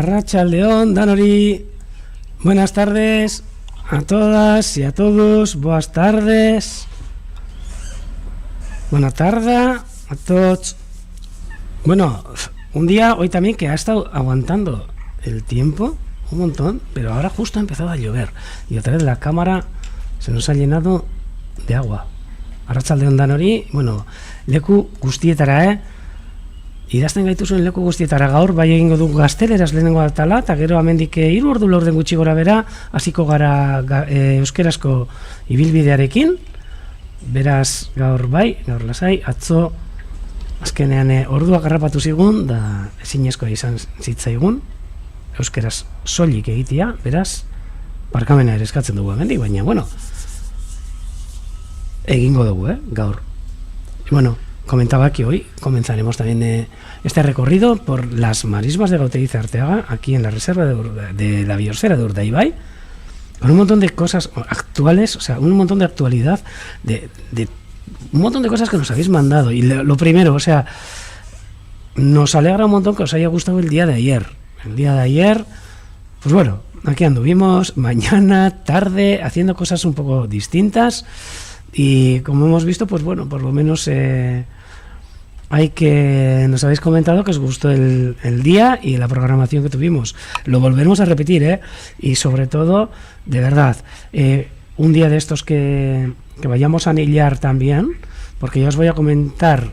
Arratsaldeon danori. Buenas tardes a todas y a todos. Buenas tardes. Buena tarde a todos. Bueno, un día hoy también que ha estado aguantando el tiempo un montón, pero ahora justo ha empezado a llover y otra vez la cámara se nos ha llenado de agua. Arratsaldeon danori. Bueno, leku guztietara, idazten gaituzuen leku guztietara gaur bai egingo dugu gazteleraz lehenengo atala, eta gero hemendik 3 ordu laurden gutxi gora bera hasiko gara euskerazko ibilbidearekin. Beraz gaur gaur lasai, atzo azkenean ordua garrapatu zigun da ezinezkoa izan zitzaigun euskeraz soilik egitea, beraz barkamena ere eskatzen dugu hemendik, baina bueno, egingo dugu, gaur. Y bueno, comentaba que hoy comenzaremos también este recorrido por las marismas de Gauteiz Arteaga, aquí en la reserva de la biosfera de Urdaibai, con un montón de cosas actuales, o sea, un montón de actualidad, de un montón de cosas que nos habéis mandado. Y lo primero, o sea, nos alegra un montón que os haya gustado el día de ayer. El día de ayer, pues bueno, aquí anduvimos mañana, tarde, haciendo cosas un poco distintas. Y como hemos visto, pues bueno, por lo menos nos habéis comentado que os gustó el día y la programación que tuvimos. Lo volveremos a repetir, y sobre todo, de verdad, un día de estos que vayamos a anillar también, porque ya os voy a comentar,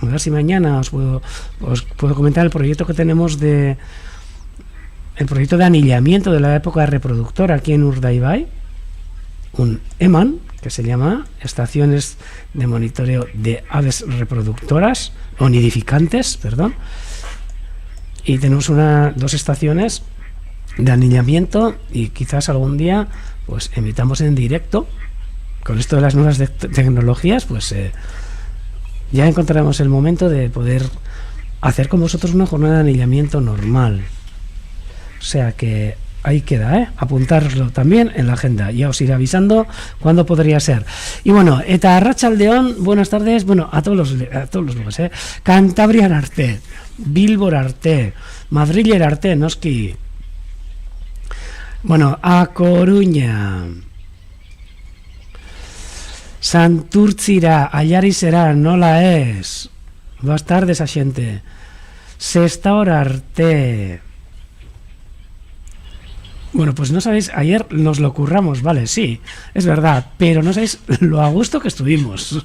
a ver si mañana os puedo comentar el proyecto que tenemos el proyecto de anillamiento de la época reproductora aquí en Urdaibai, un EMAN, que se llama Estaciones de Monitoreo de Aves Reproductoras, o Nidificantes, perdón, y tenemos 2 estaciones de anillamiento y quizás algún día pues invitamos en directo. Con esto de las nuevas tecnologías, pues ya encontraremos el momento de poder hacer con vosotros una jornada de anillamiento normal. O sea que ahí queda, apuntároslo también en la agenda. Ya os iré avisando cuándo podría ser. Y bueno, eta arratsaldeon, buenas tardes, bueno, a todos los lugares, Cantabriar arte, Bilbor arte, Madriler arte, noski. Bueno, a Coruña, Santurtzira, Allarizera, nola es. Buenas tardes a xente. Sestaor arte. Bueno, pues no sabéis, ayer nos lo curramos, vale, sí, es verdad, pero no sabéis lo a gusto que estuvimos.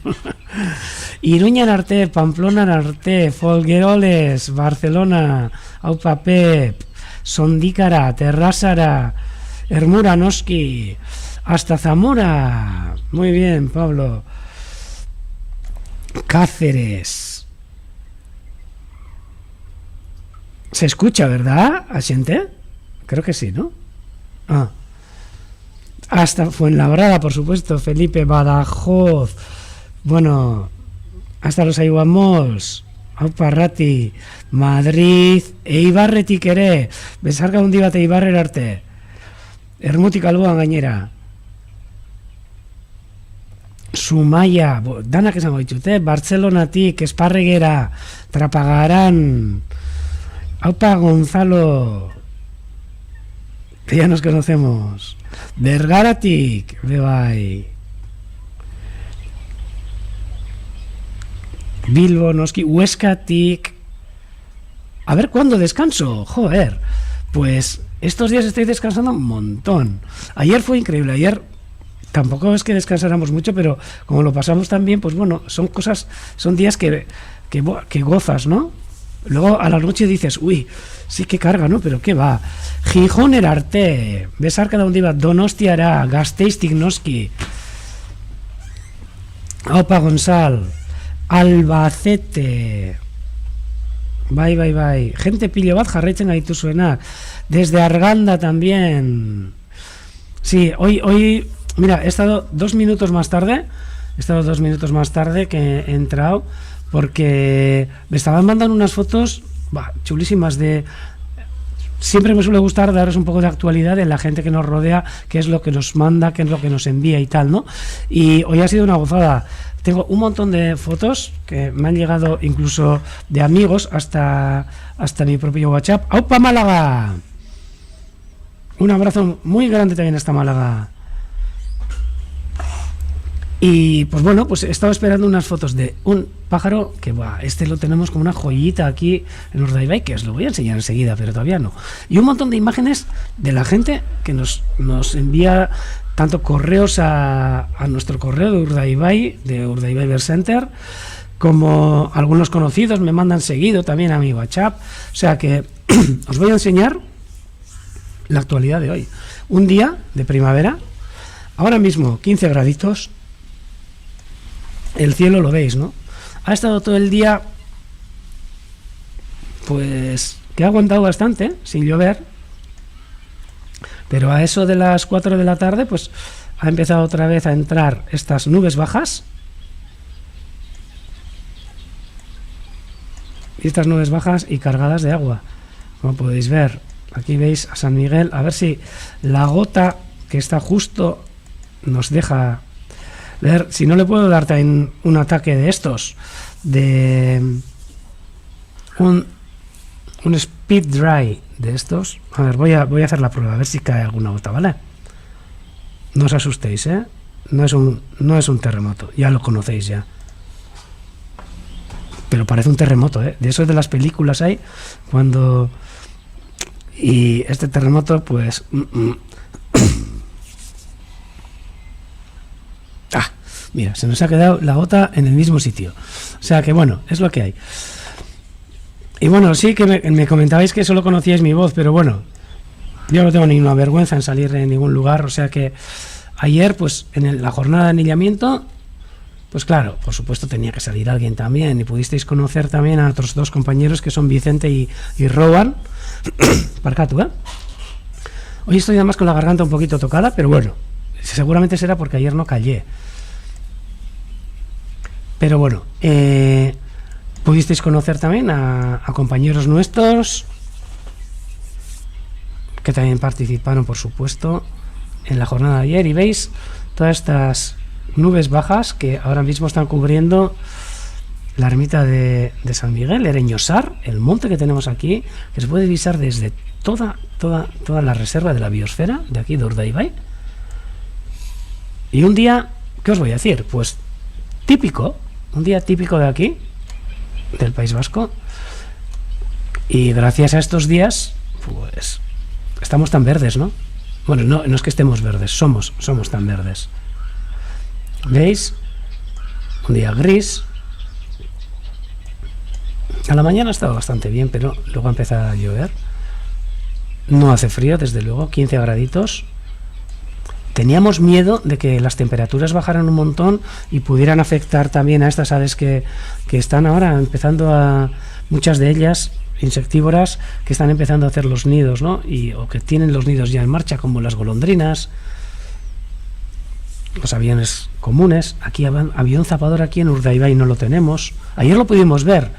Iruña en arte, Pamplona en arte, Folgueroles, Barcelona, Aupa Pep, Sondícara, Terrásara, Hermura, Noski, hasta Zamora. Muy bien, Pablo. Cáceres. ¿Se escucha, verdad, Asiente? Creo que sí, ¿no? Hasta Fuenlabrada, por supuesto, Felipe, Badajoz, bueno, hasta los Aiguamols, Auparrati, Madrid, Eibarretik ere, besarka hundi bat Eibarrer arte, Ermutik alboan gainera, Zumaia, danak esango ditut, Bartzelonatik, Esparregera, Trapagaran, Aupa Gonzalo, que ya nos conocemos, Bergaratik, bebai, Bilbo, noski, Huescatik. A ver cuándo descanso, joder, pues estos días estoy descansando un montón. Ayer fue increíble, ayer tampoco es que descansáramos mucho, pero como lo pasamos tan bien, pues bueno, son días que gozas, ¿no? Luego a la noche dices, uy, sí que carga, ¿no? Pero qué va. Gijón arte, besarka da hundi bat, Donostiara, Gasteiztik noski, Aupa Gonzal, Albacete, bai, gente pilo bat jarraitzen gaituzuenak, desde Arganda también. Sí, hoy, mira, he estado 2 minutos más tarde que he entrado, porque me estaban mandando unas fotos chulísimas siempre me suele gustar daros un poco de actualidad de la gente que nos rodea, qué es lo que nos manda, qué es lo que nos envía y tal, ¿no? Y hoy ha sido una gozada. tengo un montón de fotos que me han llegado incluso de amigos hasta mi propio WhatsApp. ¡Aupa Málaga! Un abrazo muy grande también hasta Málaga. Y pues bueno, pues he estado esperando unas fotos de un pájaro que, este lo tenemos como una joyita aquí en Urdaibai, que os lo voy a enseñar enseguida, pero todavía no. Y un montón de imágenes de la gente que nos envía tanto correos a nuestro correo de Urdaibai Bird Center, como algunos conocidos me mandan seguido también a mi WhatsApp. O sea que os voy a enseñar la actualidad de hoy. Un día de primavera, ahora mismo 15 graditos. El cielo lo veis, ¿no? Ha estado todo el día, pues, que ha aguantado bastante, sin llover. Pero a eso de las 4 de la tarde, pues, ha empezado otra vez a entrar estas nubes bajas. Y estas nubes bajas y cargadas de agua. Como podéis ver, aquí veis a San Miguel. A ver si la gota que está justo nos deja ver. Si no, le puedo dar también un ataque de estos, de un speed dry de estos. A ver, voy a hacer la prueba, a ver si cae alguna gota, ¿vale? No os asustéis, ¿eh? No es un terremoto, ya lo conocéis ya. Pero parece un terremoto, ¿eh? De esos de las películas hay, cuando... Y este terremoto, pues... Mira, se nos ha quedado la gota en el mismo sitio. O sea que bueno, es lo que hay. Y bueno, sí que me comentabais que solo conocíais mi voz, pero bueno, yo no tengo ninguna vergüenza en salir en ningún lugar. O sea que ayer, pues en la jornada de anillamiento, pues claro, por supuesto tenía que salir alguien también. Y pudisteis conocer también a otros dos compañeros que son Vicente y Rowan. Para acá tú, ¿eh? Hoy estoy además con la garganta un poquito tocada, pero bueno, seguramente será porque ayer no callé. Pero bueno, pudisteis conocer también a compañeros nuestros que también participaron, por supuesto, en la jornada de ayer. Y veis todas estas nubes bajas que ahora mismo están cubriendo la ermita de San Miguel, Ereñosar, el monte que tenemos aquí, que se puede divisar desde toda la reserva de la biosfera de aquí de Urdaibai. Y un día, ¿qué os voy a decir? Pues típico. Un día típico de aquí, del País Vasco, y gracias a estos días, pues, estamos tan verdes, ¿no? Bueno, no es que estemos verdes, somos tan verdes. ¿Veis? Un día gris. A la mañana ha estado bastante bien, pero luego ha empezado a llover. No hace frío, desde luego, 15 graditos. Teníamos miedo de que las temperaturas bajaran un montón y pudieran afectar también a estas aves que están ahora empezando a... Muchas de ellas, insectívoras, que están empezando a hacer los nidos, ¿no? O que tienen los nidos ya en marcha, como las golondrinas, los aviones comunes. Aquí avión zapador aquí en Urdaibai no lo tenemos. Ayer lo pudimos ver,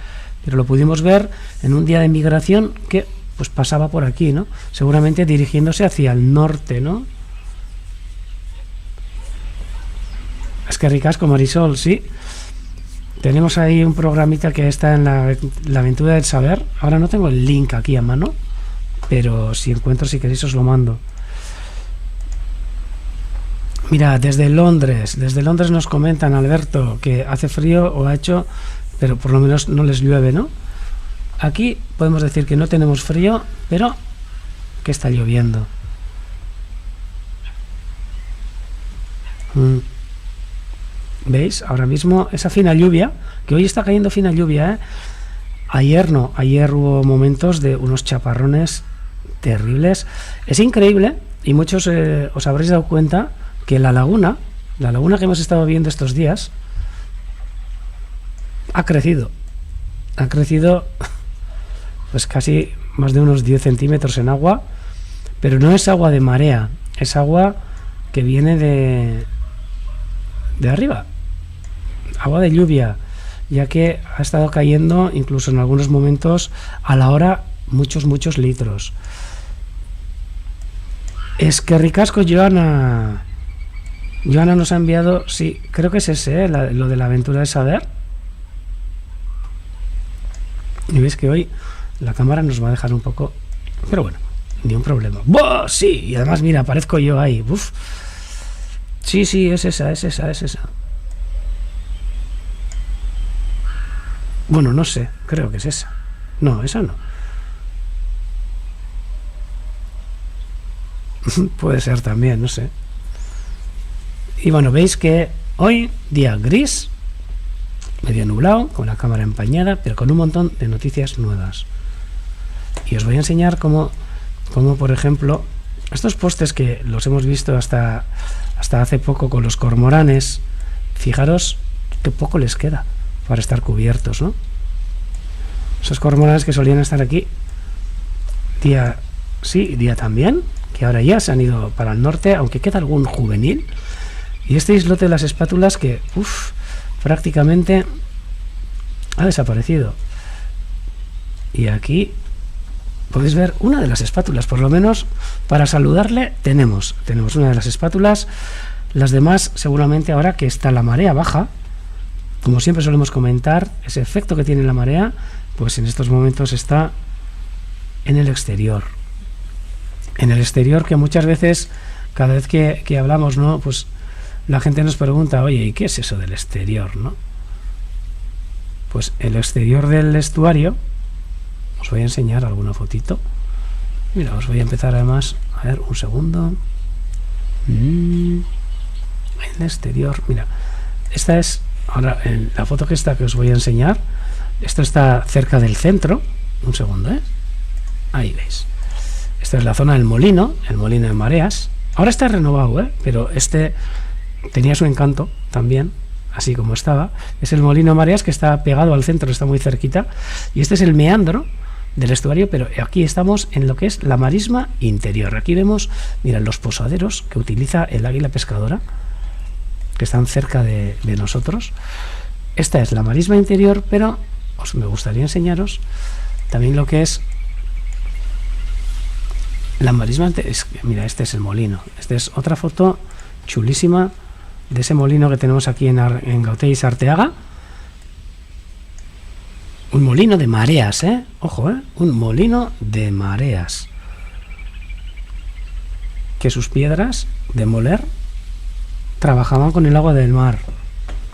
pero lo pudimos ver en un día de migración que pues pasaba por aquí, ¿no? Seguramente dirigiéndose hacia el norte, ¿no? Es que ricasco, Marisol, sí. Tenemos ahí un programita que está en la aventura del saber. Ahora no tengo el link aquí a mano, pero si encuentro, si queréis, os lo mando. Mira, desde Londres nos comentan, Alberto, que hace frío o ha hecho, pero por lo menos no les llueve, ¿no? Aquí podemos decir que no tenemos frío, pero que está lloviendo. ¿Veis? Ahora mismo esa fina lluvia, que hoy está cayendo fina lluvia, ¿eh? Ayer no, ayer hubo momentos de unos chaparrones terribles. Es increíble, y muchos os habréis dado cuenta, que la laguna que hemos estado viendo estos días, ha crecido pues casi más de unos 10 centímetros en agua, pero no es agua de marea, es agua que viene de arriba, agua de lluvia, ya que ha estado cayendo incluso en algunos momentos a la hora muchos litros. Es que ricasco, Joana. Joana nos ha enviado, sí, creo que es ese, lo de la aventura de saber. Y veis que hoy la cámara nos va a dejar un poco, pero bueno, ni un problema. ¡Buah! Sí, y además mira, aparezco yo ahí. Uf. Sí, sí, es esa. Bueno, no sé, creo que es esa. No, esa no. Puede ser también, no sé. Y bueno, veis que hoy, día gris, medio nublado, con la cámara empañada, pero con un montón de noticias nuevas. Y os voy a enseñar cómo por ejemplo, estos postes que los hemos visto hasta hace poco con los cormoranes, fijaros qué poco les queda para estar cubiertos, ¿no? Esos cormoranes que solían estar aquí día sí, día también, que ahora ya se han ido para el norte, aunque queda algún juvenil. Y este islote de las espátulas que, prácticamente ha desaparecido. Y aquí podéis ver una de las espátulas, por lo menos para saludarle tenemos una de las espátulas. Las demás seguramente ahora que está la marea baja, como siempre solemos comentar, ese efecto que tiene la marea, pues en estos momentos está en el exterior. En el exterior, que muchas veces, cada vez que hablamos, ¿no? Pues la gente nos pregunta, oye, ¿y qué es eso del exterior, no? Pues el exterior del estuario, os voy a enseñar alguna fotito. Mira, os voy a empezar además, a ver, un segundo. El exterior, mira, esta es, ahora, la foto que os voy a enseñar, esto está cerca del centro, un segundo, ahí veis. Esta es la zona del molino, el molino de mareas. Ahora está renovado, pero este tenía su encanto también, así como estaba. Es el molino de mareas que está pegado al centro, está muy cerquita. Y este es el meandro del estuario, pero aquí estamos en lo que es la marisma interior. Aquí vemos, mirad, los posaderos que utiliza el águila pescadora, que están cerca de nosotros. Esta es la marisma interior, pero me gustaría enseñaros también lo que es la marisma. Mira, este es el molino. Esta es otra foto chulísima de ese molino que tenemos aquí en Gauteng y Sarteaga. Un molino de mareas, ojo, un molino de mareas, que sus piedras de moler trabajaban con el agua del mar.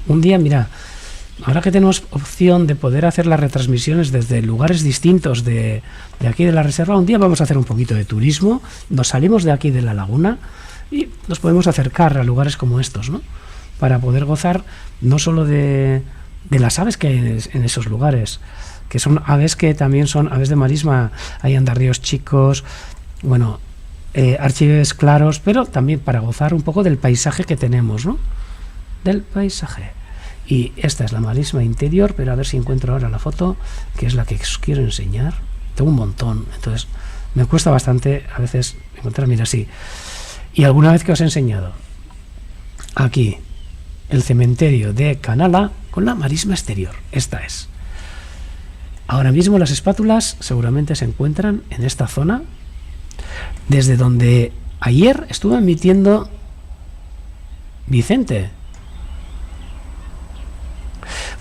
Un día, mira, ahora que tenemos opción de poder hacer las retransmisiones desde lugares distintos de aquí de la reserva, un día vamos a hacer un poquito de turismo, nos salimos de aquí de la laguna y nos podemos acercar a lugares como estos, ¿no? Para poder gozar no solo de las aves que hay en esos lugares, que son aves que también son aves de marisma. Hay andarríos chicos, bueno, archives claros, pero también para gozar un poco del paisaje que tenemos, ¿no? Del paisaje. Y esta es la marisma interior, pero a ver si encuentro ahora la foto, que es la que os quiero enseñar. Tengo un montón, entonces me cuesta bastante a veces encontrar, mira, sí. Y alguna vez que os he enseñado aquí el cementerio de Canala con la marisma exterior. Esta es. Ahora mismo las espátulas seguramente se encuentran en esta zona, desde donde ayer estuvo emitiendo Vicente.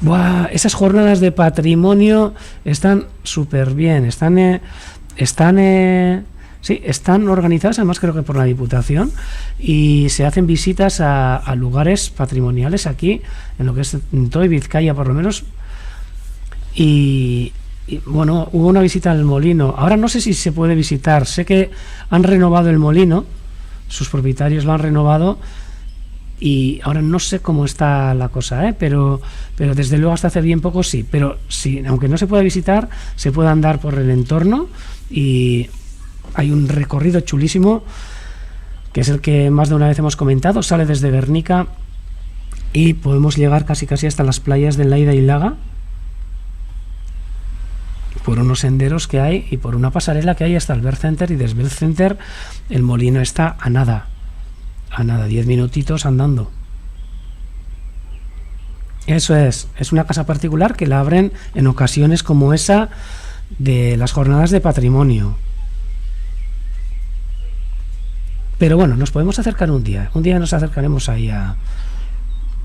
Buah, esas jornadas de patrimonio están súper bien, están organizadas, además creo que por la Diputación, y se hacen visitas a lugares patrimoniales aquí, en lo que es en todo Vizcaya por lo menos. Y bueno, hubo una visita al molino. Ahora no sé si se puede visitar, sé que han renovado el molino, sus propietarios lo han renovado, y ahora no sé cómo está la cosa, pero desde luego hasta hace bien poco sí, pero sí, aunque no se pueda visitar, se puede andar por el entorno y hay un recorrido chulísimo, que es el que más de una vez hemos comentado. Sale desde Guernica y podemos llegar casi hasta las playas de Laida y Laga, por unos senderos que hay y por una pasarela que hay hasta el Bird Center, y desde el Bird Center el molino está a nada, 10 minutitos andando. Eso es una casa particular que la abren en ocasiones como esa de las jornadas de patrimonio. Pero bueno, nos podemos acercar un día nos acercaremos ahí a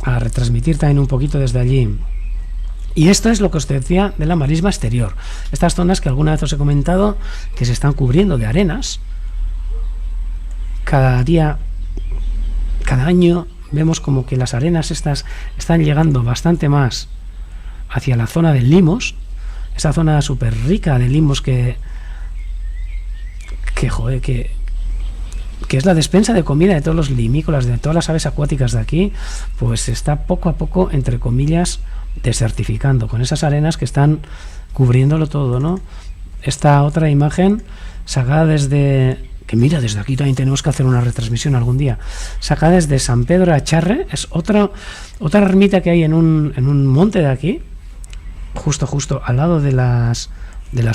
retransmitir también un poquito desde allí. Y esto es lo que os decía de la marisma exterior, estas zonas que alguna vez os he comentado que se están cubriendo de arenas. Cada día, cada año vemos como que las arenas estas están llegando bastante más hacia la zona de Limos, esa zona súper rica de Limos que es la despensa de comida de todos los limícolas, de todas las aves acuáticas de aquí, pues se está poco a poco, entre comillas, desertificando con esas arenas que están cubriéndolo todo, ¿no? Esta otra imagen sacada desde, que mira, desde aquí también tenemos que hacer una retransmisión algún día, sacada desde San Pedro Acharre, es otra ermita que hay en un monte de aquí, justo al lado de las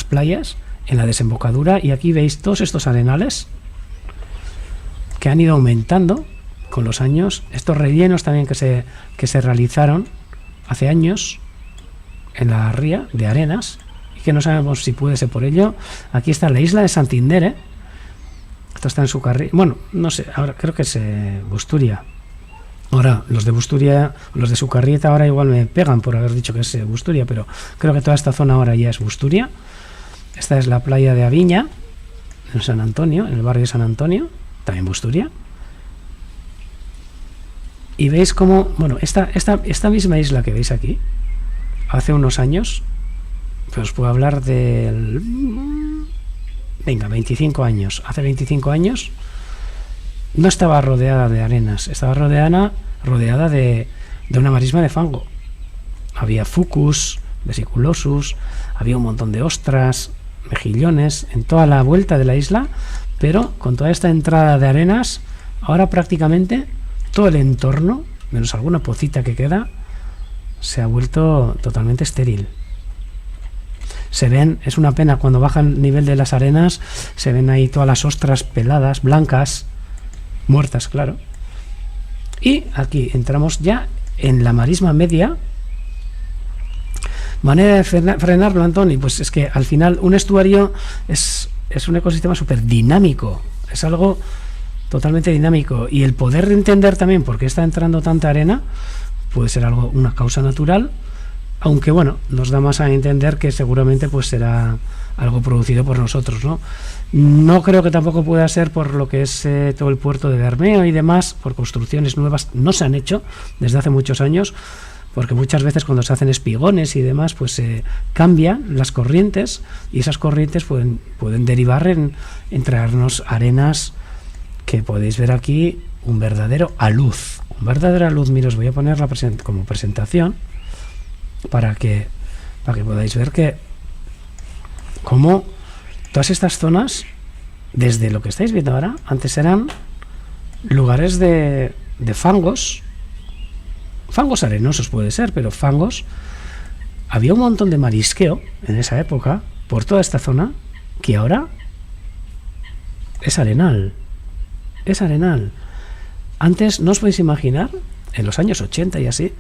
playas, en la desembocadura, y aquí veis todos estos arenales que han ido aumentando con los años, estos rellenos también que se realizaron hace años en la ría de arenas, y que no sabemos si puede ser por ello. Aquí está la isla de Santindere, esto está en Sucarrieta, bueno, no sé, ahora creo que es Busturia. Ahora, los de Busturia, los de Sucarrieta ahora igual me pegan por haber dicho que es Busturia, pero creo que toda esta zona ahora ya es Busturia. Esta es la playa de Aviña, en San Antonio, en el barrio de San Antonio, también Busturia. Y veis cómo, bueno, esta misma isla que veis aquí, hace unos años, pues os puedo hablar del... Venga, 25 años. Hace 25 años no estaba rodeada de arenas, estaba rodeada de una marisma de fango. Había fucus, vesiculosus, había un montón de ostras, mejillones, en toda la vuelta de la isla, pero con toda esta entrada de arenas, ahora prácticamente todo el entorno, menos alguna pocita que queda, se ha vuelto totalmente estéril. Se ven, es una pena, cuando baja el nivel de las arenas, se ven ahí todas las ostras peladas, blancas, muertas, claro. Y aquí entramos ya en la marisma media. Manera de frenarlo, Antoni, pues es que al final un estuario es un ecosistema súper dinámico, es algo totalmente dinámico, y el poder entender también por qué está entrando tanta arena puede ser algo, una causa natural, aunque bueno, nos da más a entender que seguramente pues será algo producido por nosotros, ¿no? No creo que tampoco pueda ser por lo que es todo el puerto de Bermeo y demás, por construcciones nuevas, no se han hecho desde hace muchos años, porque muchas veces cuando se hacen espigones y demás, pues se cambian las corrientes, y esas corrientes pueden derivar en traernos arenas que podéis ver aquí, un verdadero aluz. Mira, os voy a poner como presentación para que podáis ver que como todas estas zonas, desde lo que estáis viendo ahora, antes eran lugares de fangos arenosos puede ser, pero fangos. Había un montón de marisqueo en esa época por toda esta zona que ahora es arenal. Antes no os podéis imaginar, en los años 80 y así,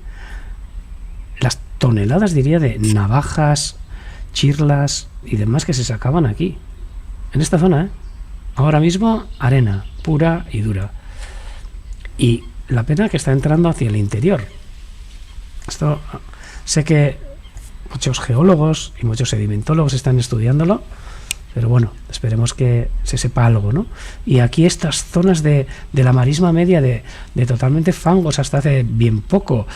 las toneladas, diría, de navajas, chirlas y demás que se sacaban aquí, en esta zona, Ahora mismo, arena pura y dura. Y la pena que está entrando hacia el interior. Esto sé que muchos geólogos y muchos sedimentólogos están estudiándolo, pero bueno, esperemos que se sepa algo, ¿no? Y aquí estas zonas de la marisma media de totalmente fangos hasta hace bien poco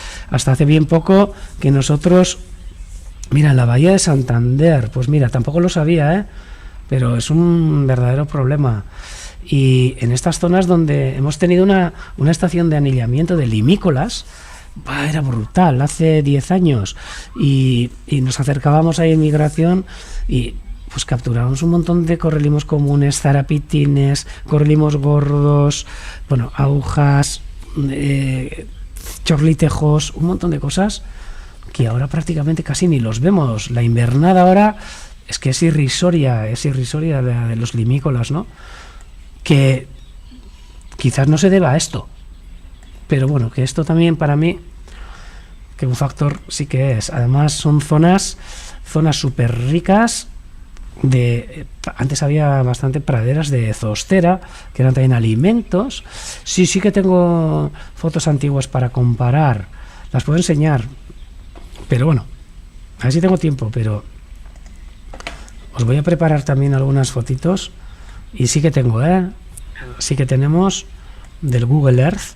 que nosotros, mira, en la bahía de Santander, pues mira, tampoco lo sabía, pero es un verdadero problema. Y en estas zonas donde hemos tenido una estación de anillamiento de limícolas, era brutal, hace 10 años, y nos acercábamos a inmigración y pues capturábamos un montón de correlimos comunes, zarapitines, correlimos gordos, bueno, agujas, chorlitejos, un montón de cosas que ahora prácticamente casi ni los vemos. La invernada ahora es que es irrisoria de los limícolas, ¿no? Que quizás no se deba a esto, pero bueno, que esto también para mí, que un factor sí que es. Además son zonas súper ricas antes había bastante praderas de zoostera, que eran también alimentos. Sí que tengo fotos antiguas para comparar, las puedo enseñar, pero bueno, a ver si tengo tiempo, pero os voy a preparar también algunas fotitos. Y sí que tengo, sí que tenemos del Google Earth.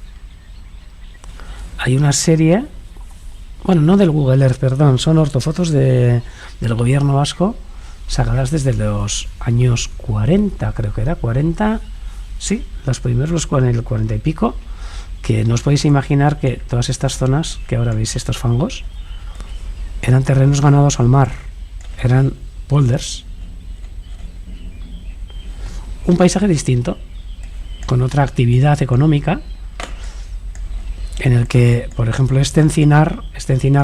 Hay una serie, bueno, no del Google Earth, perdón, son ortofotos del gobierno vasco, sacadas desde los años 40, creo que era 40, sí, los primeros, el 40 y pico, que no os podéis imaginar que todas estas zonas que ahora veis, estos fangos, eran terrenos ganados al mar, eran polders. Un paisaje distinto, con otra actividad económica, en el que, por ejemplo, este encinar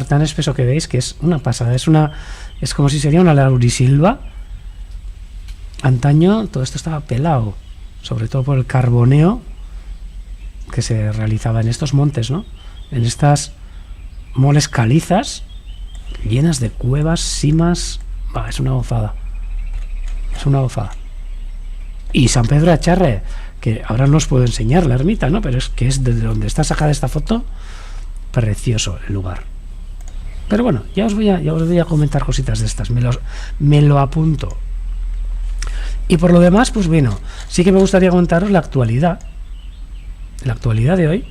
tan espeso que veis, que es una pasada, es como si sería una laurisilva. Antaño todo esto estaba pelado, sobre todo por el carboneo que se realizaba en estos montes, ¿no? En estas moles calizas llenas de cuevas, simas. Es una gozada. Es una gozada. Y San Pedro de Acharre, que ahora no os puedo enseñar la ermita, ¿no? Pero es que es desde donde está sacada esta foto, precioso el lugar. Pero bueno, ya os voy a comentar cositas de estas, me lo apunto. Y por lo demás, pues bueno, sí que me gustaría contaros la actualidad de hoy,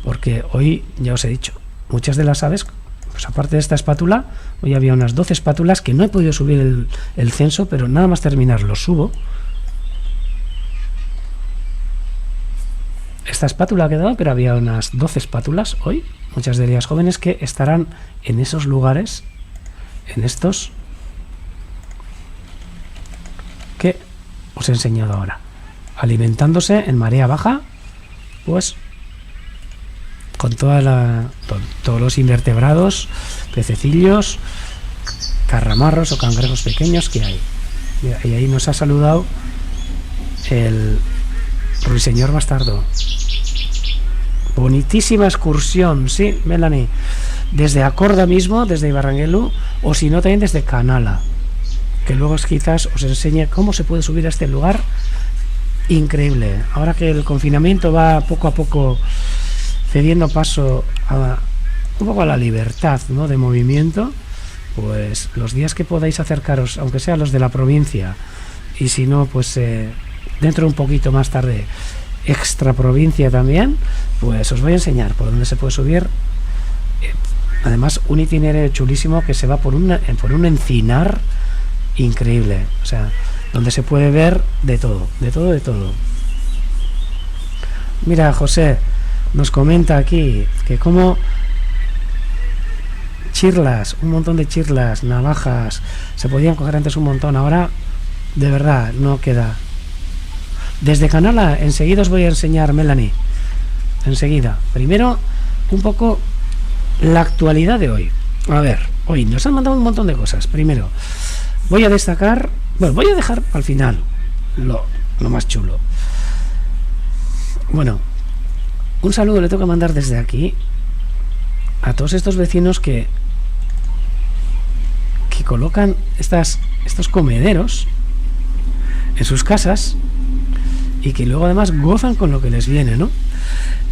porque hoy, ya os he dicho, muchas de las aves, pues aparte de esta espátula, hoy había unas 12 espátulas que no he podido subir el censo, pero nada más terminar lo subo. Esta espátula ha quedado, pero había unas 12 espátulas hoy, muchas de ellas jóvenes, que estarán en esos lugares, en estos que os he enseñado ahora, alimentándose en marea baja, pues con todos los invertebrados, pececillos, carramarros o cangrejos pequeños que hay. Y ahí nos ha saludado el ruiseñor bastardo. Bonitísima excursión, sí, Melanie, desde Acorda mismo, desde Ibarranguelu, o si no también desde Canala, que luego quizás os enseñe cómo se puede subir a este lugar increíble. Ahora que el confinamiento va poco a poco cediendo paso un poco a la libertad, ¿no?, de movimiento, pues los días que podáis acercaros, aunque sean los de la provincia, y si no, pues dentro de un poquito más tarde extra provincia también, pues os voy a enseñar por dónde se puede subir. Además, un itinerario chulísimo que se va por un encinar increíble, o sea, donde se puede ver de todo. Mira, José nos comenta aquí que como chirlas, un montón de chirlas, navajas, se podían coger antes un montón, ahora de verdad no queda. Desde Canala enseguida os voy a enseñar, Melanie, enseguida. Primero, un poco la actualidad de hoy. A ver, hoy nos han mandado un montón de cosas. Primero, voy a destacar, bueno, voy a dejar al final lo más chulo. Bueno, un saludo le tengo que mandar desde aquí a todos estos vecinos que colocan estos comederos en sus casas y que luego además gozan con lo que les viene, ¿no?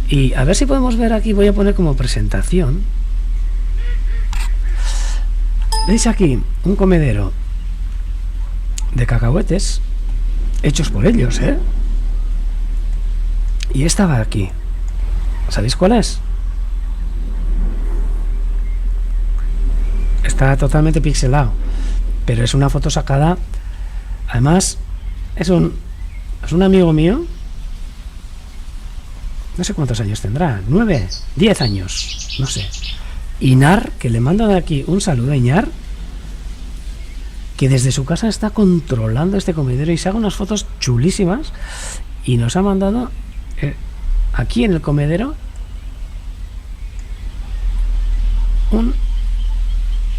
Y a ver si podemos ver aquí, voy a poner como presentación. ¿Veis aquí un comedero de cacahuetes hechos por ellos, eh? Y estaba aquí. ¿Sabéis cuál es? Está totalmente pixelado, pero es una foto sacada. Además, es un amigo mío. No sé cuántos años tendrá, 9, 10 años, no sé. Inar, que le mando de aquí un saludo a Inar, que desde su casa está controlando este comedero y se haga unas fotos chulísimas, y nos ha mandado aquí en el comedero un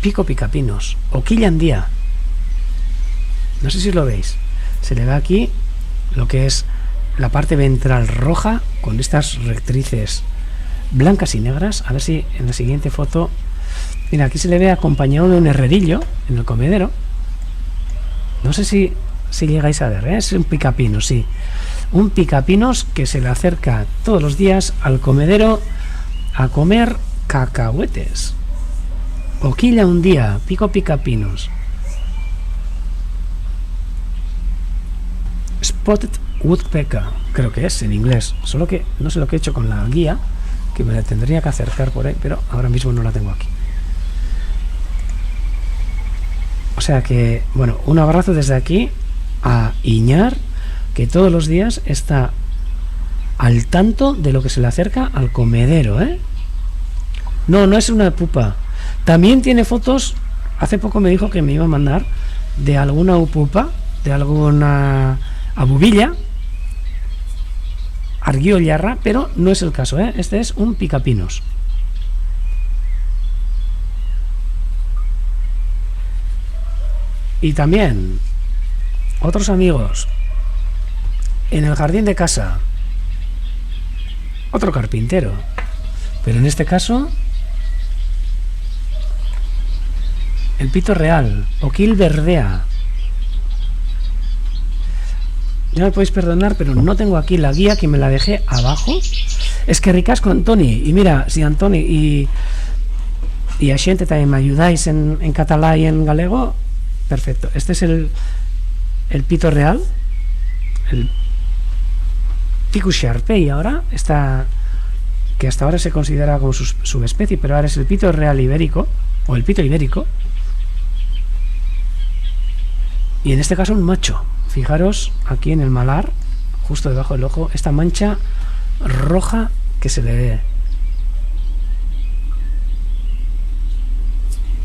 pico picapinos o quillandía. No sé si lo veis, se le ve aquí lo que es la parte ventral roja con estas rectrices blancas y negras. A ver si en la siguiente foto, mira, aquí se le ve acompañado de un herrerillo en el comedero, No sé si llegáis a ver, ¿eh? Es un picapinos, sí. Un picapinos que se le acerca todos los días al comedero a comer cacahuetes. Oquilla un día, pico picapinos. Spotted Woodpecker, creo que es en inglés. Solo que no sé lo que he hecho con la guía, que me la tendría que acercar por ahí, pero ahora mismo no la tengo aquí. O sea que, bueno, un abrazo desde aquí a Iñar, que todos los días está al tanto de lo que se le acerca al comedero, ¿eh? No, no es una pupa. También tiene fotos, hace poco me dijo que me iba a mandar de alguna upupa, de alguna abubilla, arguio yarra, pero no es el caso, ¿eh? Este es un picapinos. Y también otros amigos en el jardín de casa, otro carpintero, pero en este caso el pito real, Oquil verdea. Ya me podéis perdonar, pero no tengo aquí la guía, que me la dejé abajo. Es que ricasco, Antoni. Y mira, si Antoni y a xente también me ayudáis en catalán y en galego, perfecto. Este es el pito real, el Picus sharpei ahora, está, que hasta ahora se considera como su subespecie, pero ahora es el pito real ibérico, o el pito ibérico. Y en este caso un macho. Fijaros aquí en el malar, justo debajo del ojo, esta mancha roja que se le ve.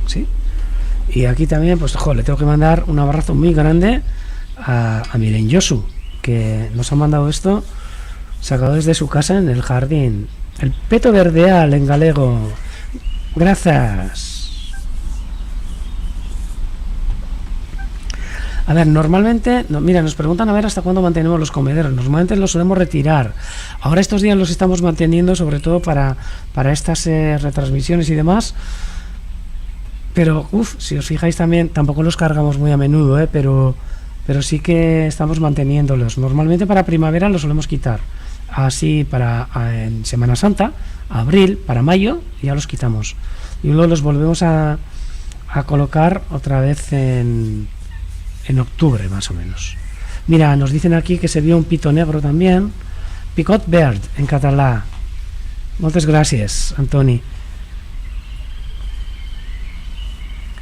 ¿Sí? Y aquí también, pues, le tengo que mandar un abrazo muy grande a Miren Yosu, que nos ha mandado esto sacado desde su casa en el jardín. El peto verdeal en galego. Gracias. A ver, normalmente, mira, nos preguntan a ver hasta cuándo mantenemos los comederos. Normalmente los solemos retirar. Ahora estos días los estamos manteniendo, sobre todo para estas retransmisiones y demás. Pero, si os fijáis también, tampoco los cargamos muy a menudo, pero sí que estamos manteniéndolos. Normalmente para primavera los solemos quitar. Así en Semana Santa, abril, para mayo, ya los quitamos. Y luego los volvemos a colocar otra vez en octubre, más o menos. Mira, nos dicen aquí que se vio un pito negro también. Picot verd, en catalán. Muchas gracias, Antoni.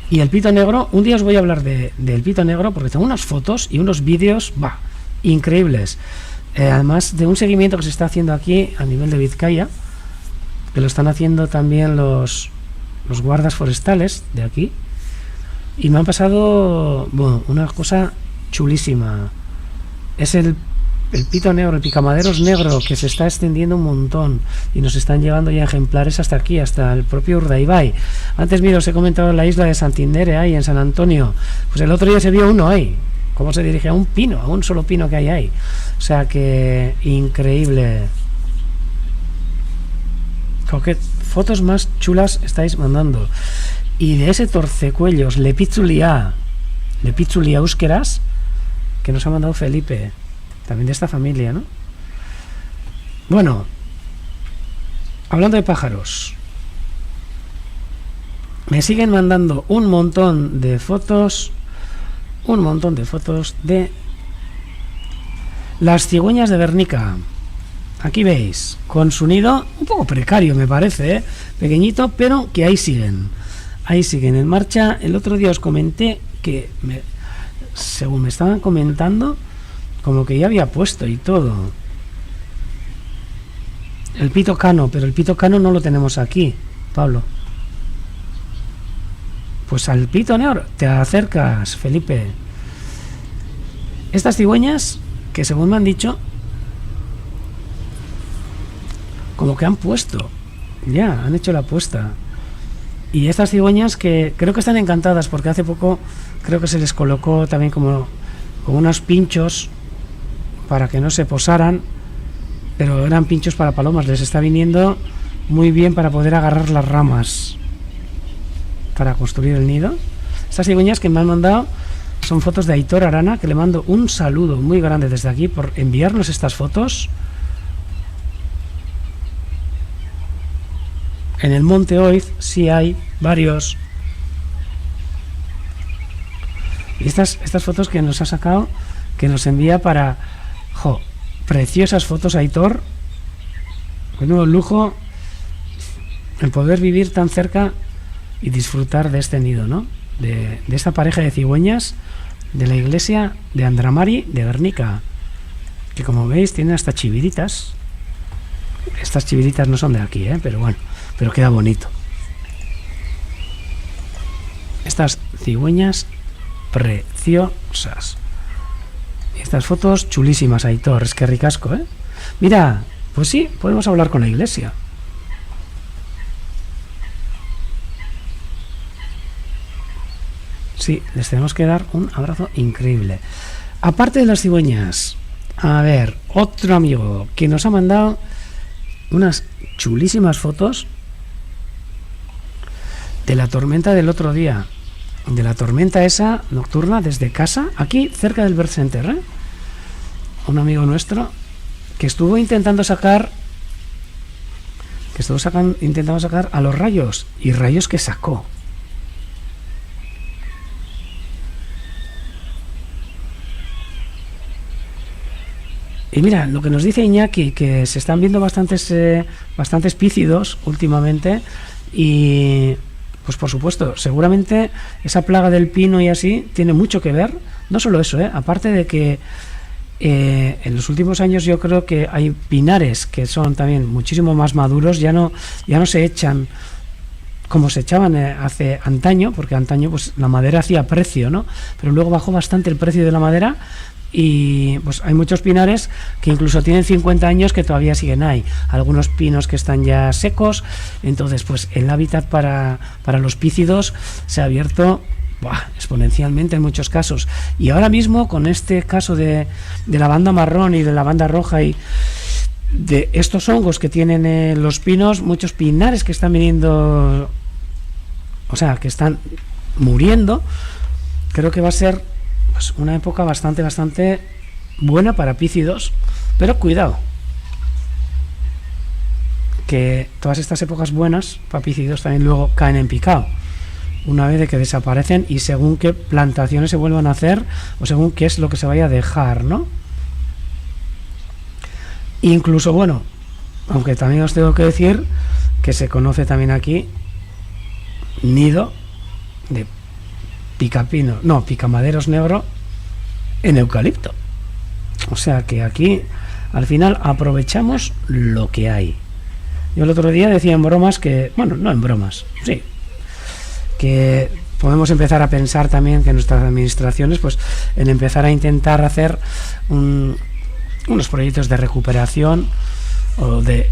Y el pito negro, un día os voy a hablar del pito negro, porque tengo unas fotos y unos vídeos, increíbles. Además de un seguimiento que se está haciendo aquí a nivel de Vizcaya, que lo están haciendo también los guardas forestales de aquí. Y me han pasado, una cosa chulísima. Es el pito negro, el picamaderos negro, que se está extendiendo un montón y nos están llevando ya ejemplares hasta aquí, hasta el propio Urdaibai. Antes, mira, os he comentado la isla de Santindere, ahí en San Antonio. Pues el otro día se vio uno ahí. Cómo se dirige a un pino, a un solo pino que hay ahí. O sea que increíble. ¿Qué fotos más chulas estáis mandando? Y de ese torcecuellos, Lepitzulia Euskeras, que nos ha mandado Felipe, también de esta familia, ¿no? Bueno, hablando de pájaros, me siguen mandando un montón de fotos de las cigüeñas de Guernica. Aquí veis, con su nido un poco precario, me parece, pequeñito, pero que ahí siguen en marcha. El otro día os comenté que según me estaban comentando, como que ya había puesto y todo el pito cano, pero el pito cano no lo tenemos aquí, Pablo. Pues al pito negro te acercas, Felipe. Estas cigüeñas, que según me han dicho, como que han puesto, ya han hecho la puesta. Y estas cigüeñas que creo que están encantadas, porque hace poco creo que se les colocó también como unos pinchos para que no se posaran, pero eran pinchos para palomas. Les está viniendo muy bien para poder agarrar las ramas para construir el nido. Estas cigüeñas que me han mandado son fotos de Aitor Arana, que le mando un saludo muy grande desde aquí por enviarnos estas fotos. En el Monte Oiz sí hay varios. Y estas fotos que nos ha sacado, que nos envía para... ¡Jo! Preciosas fotos, Aitor. Menudo lujo el poder vivir tan cerca y disfrutar de este nido, ¿no? De esta pareja de cigüeñas de la iglesia de Andramari de Guernica, que como veis tienen hasta chiviritas. Estas chiviritas no son de aquí, pero bueno, pero queda bonito. Estas cigüeñas preciosas. Estas fotos chulísimas, Aitor, es que ricasco, ¿eh? Mira, pues sí, podemos hablar con la iglesia. Sí, les tenemos que dar un abrazo increíble. Aparte de las cigüeñas, a ver, otro amigo que nos ha mandado unas chulísimas fotos de la tormenta del otro día, de la tormenta esa nocturna desde casa, aquí cerca del Bird Center, ¿eh? Un amigo nuestro que estuvo intentando sacar a los rayos, y rayos que sacó. Y mira, lo que nos dice Iñaki, que se están viendo bastantes pícidos últimamente, y pues por supuesto, seguramente esa plaga del pino y así tiene mucho que ver. No solo eso, aparte de que en los últimos años yo creo que hay pinares que son también muchísimo más maduros, ya no se echan como se echaban hace antaño, porque antaño pues la madera hacía precio, ¿no? Pero luego bajó bastante el precio de la madera. Y pues hay muchos pinares que incluso tienen 50 años que todavía siguen ahí. Algunos pinos que están ya secos. Entonces pues el hábitat para los pícidos se ha abierto exponencialmente en muchos casos. Y ahora mismo con este caso de la banda marrón y de la banda roja y de estos hongos que tienen los pinos, muchos pinares que están viniendo, o sea, que están muriendo, creo que va a ser pues una época bastante buena para pícidos, pero cuidado, que todas estas épocas buenas para pícidos también luego caen en picado una vez de que desaparecen, y según qué plantaciones se vuelvan a hacer o según qué es lo que se vaya a dejar, ¿no? Incluso, bueno, aunque también os tengo que decir que se conoce también aquí nido de picamaderos negro en eucalipto. O sea que aquí al final aprovechamos lo que hay. Yo el otro día decía en bromas que, bueno, no en bromas, sí, que podemos empezar a pensar también que nuestras administraciones, pues en empezar a intentar hacer unos proyectos de recuperación o de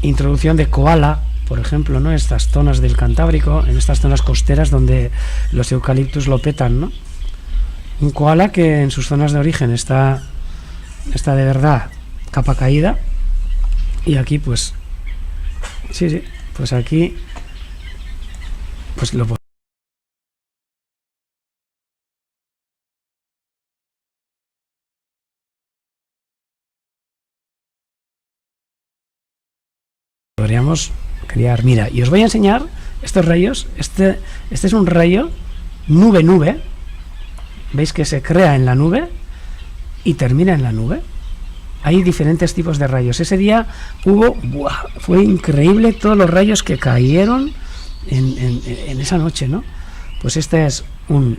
introducción de koala, por ejemplo, ¿no? Estas zonas del Cantábrico, en estas zonas costeras donde los eucaliptus lo petan, ¿no? Un koala que en sus zonas de origen está de verdad capa caída, y aquí pues sí, pues aquí pues lo podríamos criar. Mira, y os voy a enseñar estos rayos. Este es un rayo nube. Veis que se crea en la nube y termina en la nube. Hay diferentes tipos de rayos. Ese día fue increíble todos los rayos que cayeron en esa noche, ¿no? Pues este es un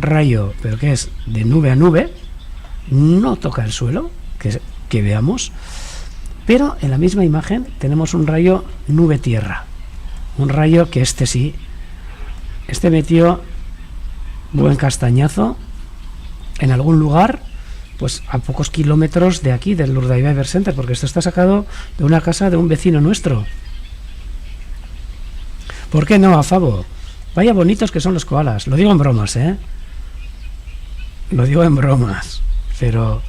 rayo, pero que es de nube a nube, no toca el suelo, que veamos. Pero en la misma imagen tenemos un rayo nube-tierra. Un rayo que sí, metió buen castañazo en algún lugar, pues a pocos kilómetros de aquí, del Urdaibai Bird Center, porque esto está sacado de una casa de un vecino nuestro. ¿Por qué no, Afabo? Vaya bonitos que son los koalas. Lo digo en bromas, Lo digo en bromas, pero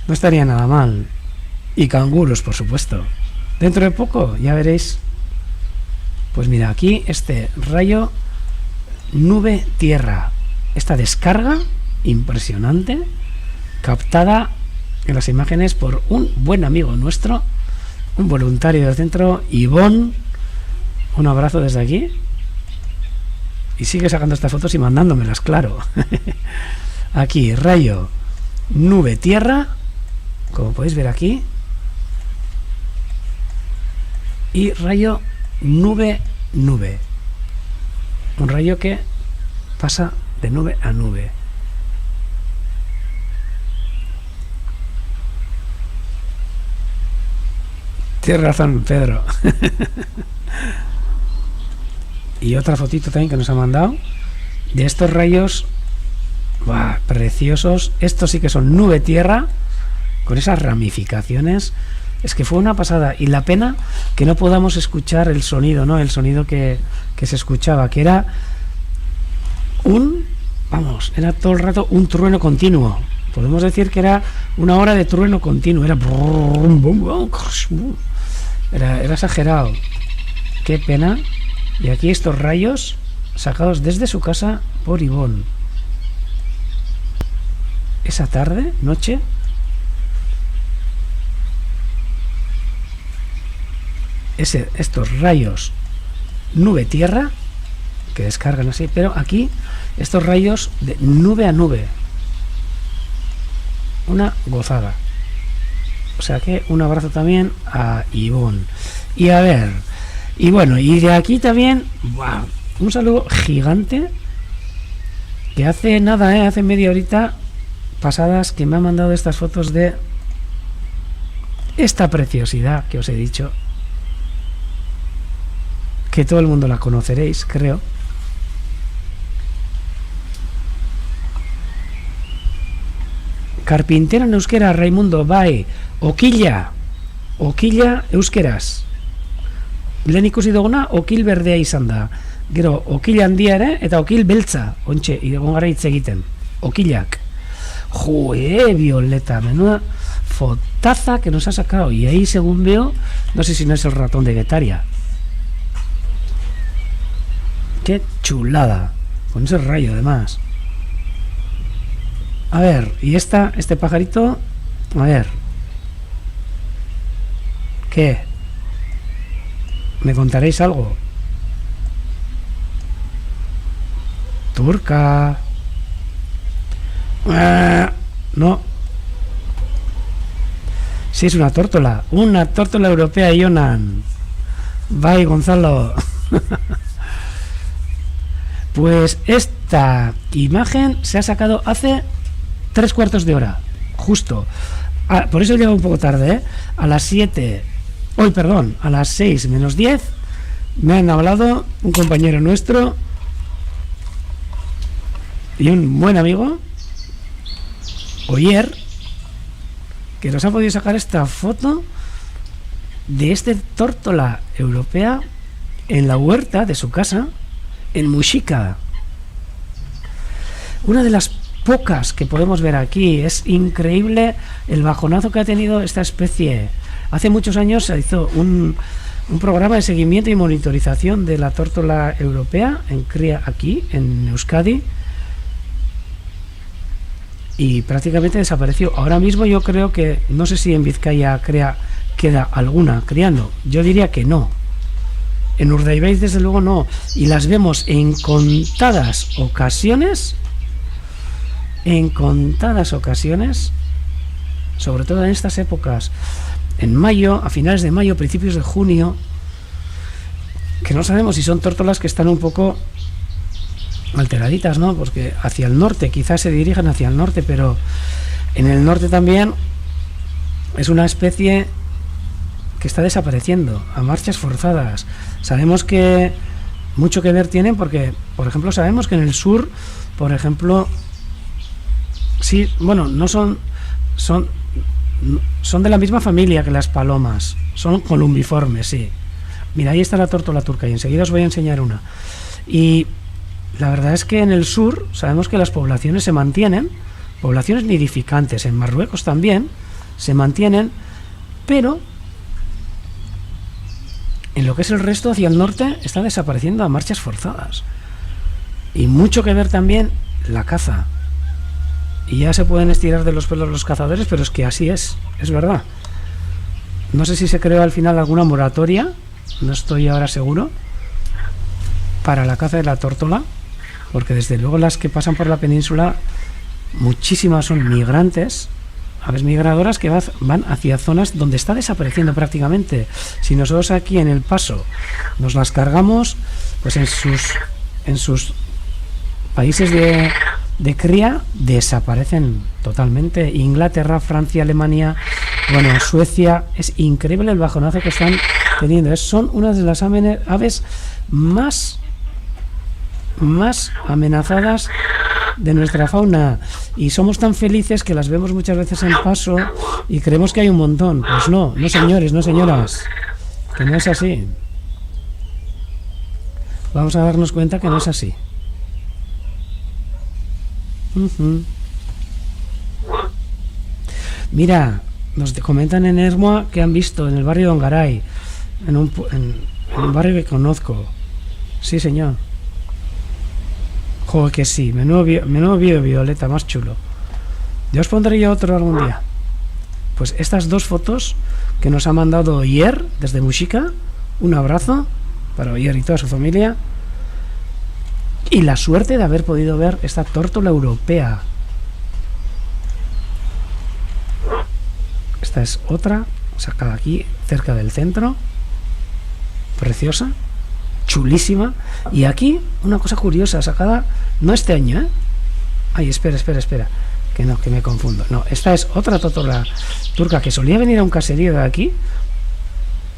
no estaría nada mal. Y canguros, por supuesto. Dentro de poco ya veréis. Pues mira, aquí este rayo nube tierra, esta descarga impresionante, captada en las imágenes por un buen amigo nuestro, un voluntario del centro, Ivonne. Un abrazo desde aquí. Y sigue sacando estas fotos y mandándomelas, claro. Aquí, rayo, nube, tierra, como podéis ver aquí. Y rayo, nube, nube. Un rayo que pasa de nube a nube. Tienes razón, Pedro. Y otra fotito también que nos ha mandado de estos rayos. ¡Buah! Preciosos. Estos sí que son nube tierra, con esas ramificaciones. Es que fue una pasada. Y la pena que no podamos escuchar el sonido, ¿no? El sonido que se escuchaba, que era era todo el rato un trueno continuo. Podemos decir que era una hora de trueno continuo. Era exagerado. Qué pena. Y aquí estos rayos sacados desde su casa por Ivonne. Esa tarde, noche, estos rayos nube tierra que descargan así, pero aquí estos rayos de nube a nube, una gozada. O sea que un abrazo también a Ivonne. Y a ver, y bueno, y de aquí también, wow, un saludo gigante que hace nada, hace media horita pasadas que me ha mandado estas fotos de esta preciosidad que os he dicho, que todo el mundo la conoceréis, creo. Carpintero en euskera, Raimundo, bai, okila euskeraz. Lehen ikusi duguna, okil berdea izan da. Gero, okil handia ere, eta okil beltza, ontxe, egon gara hitz egiten. Okilak. Joe, Violeta, menuda fotaza que nos ha sacado. Y ahí, según veo, no sé si no es el ratón de Guetaria. Qué chulada. Con ese rayo, además. A ver, y este pajarito, a ver. ¿Qué? ¿Me contaréis algo? Turca. No. Sí, es una tórtola. Una tórtola europea, Jonan. Bye, Gonzalo. Pues esta imagen se ha sacado hace 3/4 de hora. Justo. Por eso he llegado un poco tarde, ¿eh? A las 7. Hoy, perdón, a las 6 menos 10 me han hablado un compañero nuestro y un buen amigo, Oyer, que nos ha podido sacar esta foto de este tórtola europea en la huerta de su casa en Muxica. Una de las pocas que podemos ver aquí. Es increíble el bajonazo que ha tenido esta especie. Hace muchos años se hizo un programa de seguimiento y monitorización de la tórtola europea en cría aquí, en Euskadi, y prácticamente desapareció. Ahora mismo yo creo que, no sé si en Vizcaya queda alguna criando. Yo diría que no. En Urdaibai desde luego no. Y las vemos en contadas ocasiones, sobre todo en estas épocas, en mayo, a finales de mayo, principios de junio, que no sabemos si son tórtolas que están un poco alteraditas, ¿no? Porque hacia el norte, quizás se dirigen hacia el norte, pero en el norte también es una especie que está desapareciendo a marchas forzadas. Sabemos que mucho que ver tienen porque, por ejemplo, sabemos que en el sur, por ejemplo, sí, bueno, no son de la misma familia que las palomas, son columbiformes, sí. Mira, ahí está la tórtola turca y enseguida os voy a enseñar una. Y la verdad es que en el sur sabemos que las poblaciones se mantienen, poblaciones nidificantes, en Marruecos también se mantienen, pero en lo que es el resto hacia el norte está desapareciendo a marchas forzadas. Y mucho que ver también la caza. y ya se pueden estirar de los pelos los cazadores, pero es que así es verdad. No sé si se creó al final alguna moratoria, no estoy ahora seguro, para la caza de la tórtola, porque desde luego las que pasan por la península, muchísimas son migrantes, aves migradoras que van hacia zonas donde está desapareciendo prácticamente. Si nosotros aquí en El Paso nos las cargamos, pues en sus países de cría desaparecen totalmente. Inglaterra, Francia, Alemania, bueno, Suecia, es increíble el bajonazo que están teniendo. Son una de las aves más amenazadas de nuestra fauna, y somos tan felices que las vemos muchas veces en paso y creemos que hay un montón. Pues no señores, no señoras, que no es así. Vamos a darnos cuenta que no es así. Mira, nos comentan en Ermua que han visto en el barrio de Ongaray, en un barrio que conozco. Sí, señor. Joder, que sí, menudo vídeo violeta, más chulo. Ya os pondré yo otro algún día. Pues estas dos fotos que nos ha mandado Oyer desde Muxica, un abrazo para Oyer y toda su familia, y la suerte de haber podido ver esta tórtola europea. Esta es otra, sacada aquí, cerca del centro, preciosa, chulísima. Y aquí una cosa curiosa, sacada no este año, ay, espera, que no, que me confundo. No, esta es otra tórtola turca que solía venir a un caserío de aquí,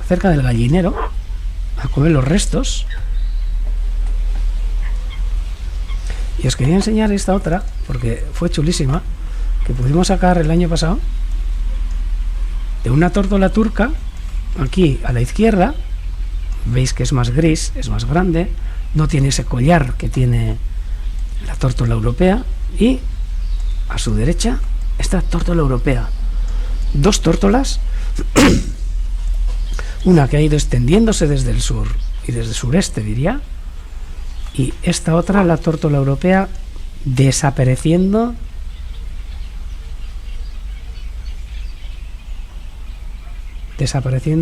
cerca del gallinero, a comer los restos. Y os quería enseñar esta otra porque fue chulísima, que pudimos sacar el año pasado, de una tórtola turca. Aquí a la izquierda veis que es más gris, es más grande, no tiene ese collar que tiene la tórtola europea, y a su derecha esta tórtola europea. Dos tórtolas, una que ha ido extendiéndose desde el sur y desde el sureste, diría, y esta otra, la tórtola europea, desapareciendo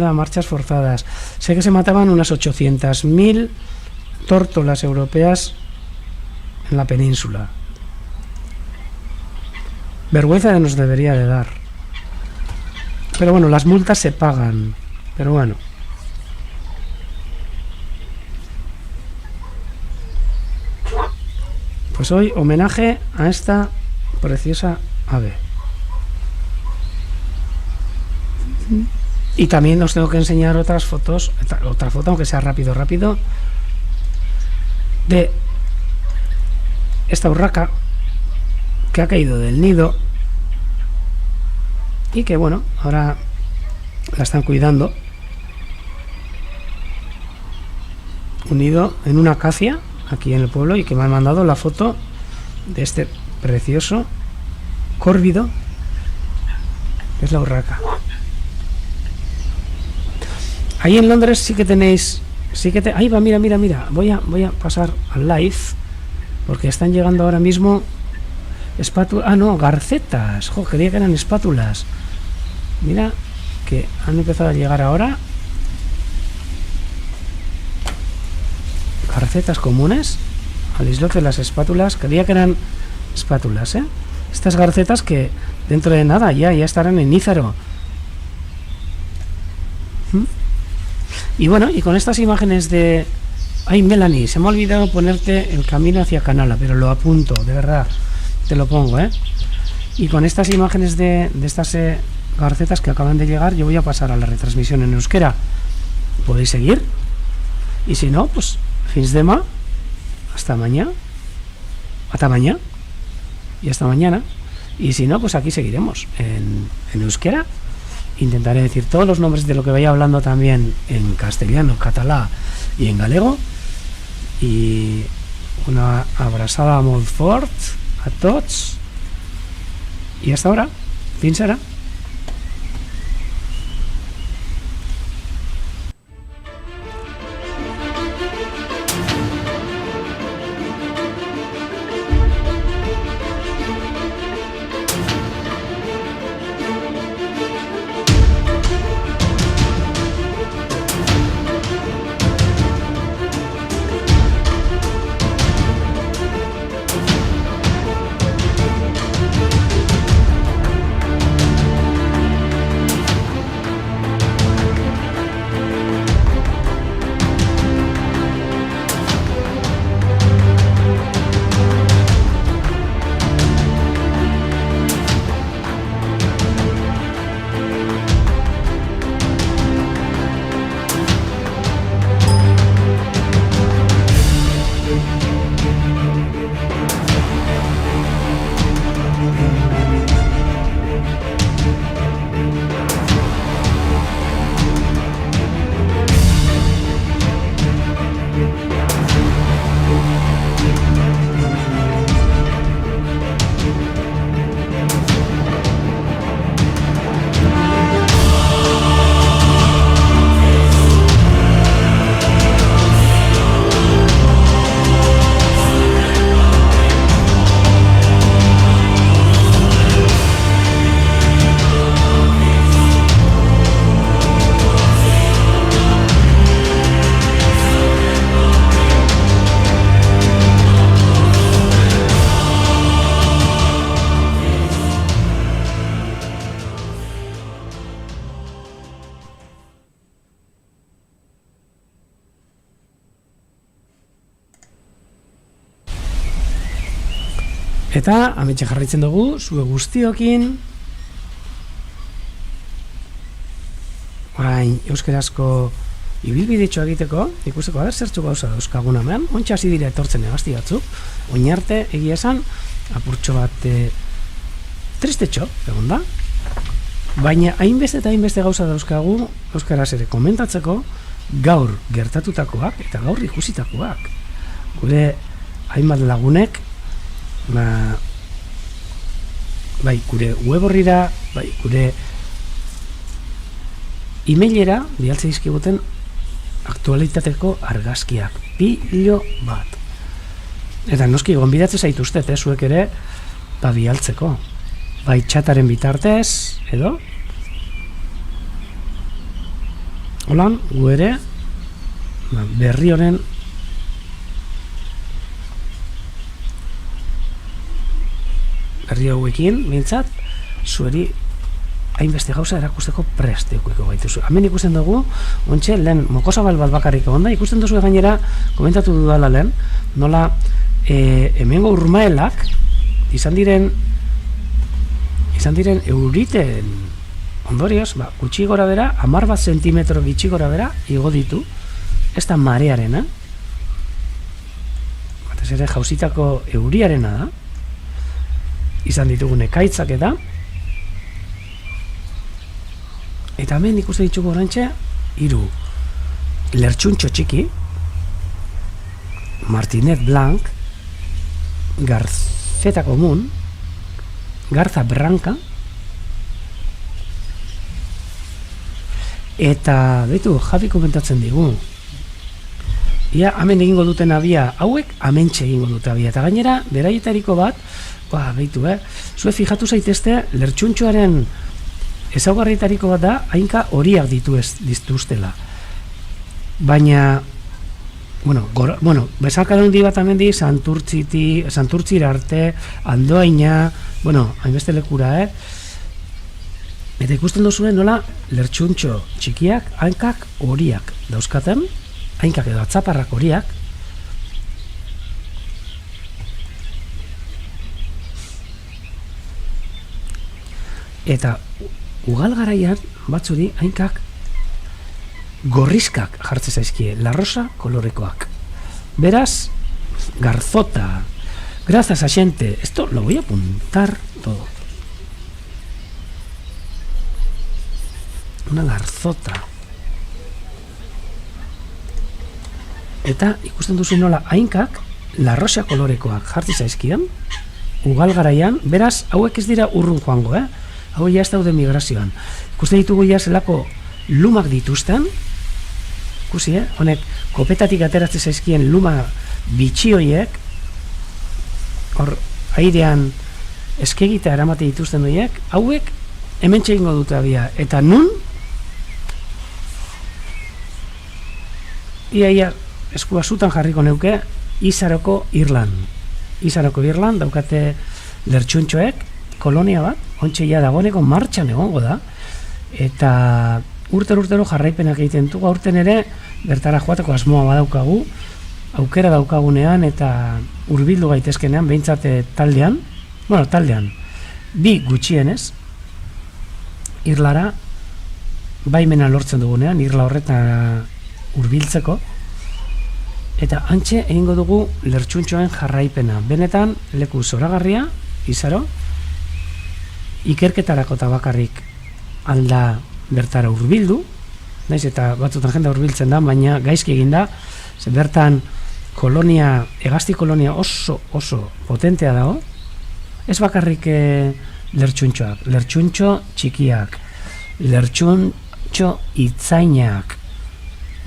a marchas forzadas. Sé que se mataban unas 800.000 tórtolas europeas en la península. Vergüenza nos debería de dar. Pero bueno, las multas se pagan. Pero bueno. Pues hoy homenaje a esta preciosa ave. Y también os tengo que enseñar otra foto, aunque sea rápido, de esta urraca que ha caído del nido y que, bueno, ahora la están cuidando. Un nido en una acacia aquí en el pueblo, y que me han mandado la foto de este precioso córvido, que es la urraca. Ahí en Londres sí que tenéis, ahí va, mira, voy a pasar al live, porque están llegando ahora mismo espátulas, garcetas, creía que eran espátulas. Mira que han empezado a llegar ahora garcetas comunes al islote de las espátulas. Creía que eran espátulas, estas garcetas que dentro de nada ya estarán en Nízaro. Y bueno, y con estas imágenes de... Ay, Melanie, se me ha olvidado ponerte el camino hacia Canala, pero lo apunto, de verdad, te lo pongo, Y con estas imágenes de estas garcetas que acaban de llegar, yo voy a pasar a la retransmisión en euskera. ¿Podéis seguir? Y si no, pues fins demà, hasta mañana, y hasta mañana. Y si no, pues aquí seguiremos en euskera. Intentaré decir todos los nombres de lo que vaya hablando también en castellano, catalá y en galego. Y una abrazada molt fort a tots. Y hasta ahora, fins ara. Eta ametxe jarraitzen dugu, zue guztiokin orain euskerazko ibilbidetxoa egiteko, ikusteko zertzu gauza dauzkagun hemen, ontsa hasi dira etortzen egazti batzuk, oinarte egia esan, apurtxo bat tristetxo, egon da, baina hainbeste eta hainbeste gauza dauzkagu euskaraz ere komentatzeko, gaur gertatutakoak eta gaur ikusitakoak. Gure hainbat lagunek, bai gure web horrira, bai gure emailera bialtze dizkiguten aktualitateko argazkiak, pilo bat. Eta noski gonbidatzen zaituztet, zuek ere bialtzeko. Bai txataren bitartez, edo holan, gu ere berri honen berri hauekin, mintzat, zueri hainbeste gauza erakusteko prest ikuiko gaituzu. Hemen ikusten dugu, ontxe, lehen mokosabal bat bakarrik egon da, ikusten duzu gainera, komentatu dudala lehen, nola hemengo urmaelak izan diren euriten ondorioz, gutxi gora bera, 10 zentimetro gutxi gora bera, igo ditu, ez da marearena, batez ere jauzitako euriarena da, izan ditugun ekaitzak eta hemen ikusten ditugu orantxe 3 lertxuntxo txiki, Martinet Blanc, Garzeta Komun, Garza Branca, eta betu Javi komentatzen digu, ia hemen egingo duten abia, hauek hementxe egingo dute abia, eta gainera beraietariko bat, behitu, zue fijatu zaitezte lertxuntxoaren ezaugarrietariko bat da, hainka horiak dituztela. Baina, bezalkada handi bat hemen di, Santurtzira arte, Andoaina, hainbeste lekura, eta ikusten duzuen nola lertxuntxo txikiak, hankak horiak dauzkaten, hainkak edo atzaparrak horiak, eta ugal garaian batzuri hainkak gorrizkak jartze zaizkie, larrosa kolorekoak. Beraz, garzota, grazas a xente, esto lo voy a apuntar todo. Una garzota. Eta ikusten duzu nola hainkak larrosa kolorekoak jartze zaizkien, ugal garaian, beraz, hauek ez dira urrun joango, hau ja ez daude migrazioan. Ikusten ditugu ja zelako lumak dituzten, ikusi, honek kopetatik ateratzen zaizkien luma bitxioiek, hor airean eskegita eramate dituzten horiek, hauek hemen txegingo dute abia, eta nun ia eskua zutan jarriko neuke Izaroko Irland daukate lertxuntxoek, kolonia bat, ontxe ja dagoeneko martxan egongo da, eta urtero jarraipenak egiten dugu, aurten ere bertara joateko asmoa badaukagu, aukera daukagunean eta hurbildu gaitezkenean, behintzat taldean, bi gutxienez, Irlara baimena lortzen dugunean, Irla horretan hurbiltzeko, eta hantxe egingo dugu lertxuntxoen jarraipena. Benetan, leku zoragarria, Izaro, ikerketarako eta bakarrik alda bertara hurbildu, naiz eta batzutan jendea hurbiltzen da, baina gaizki egin da, bertan hegazti kolonia oso potentea dago, ez bakarrik lertxuntxoak, lertxuntxo txikiak, lertxuntxo itzainak,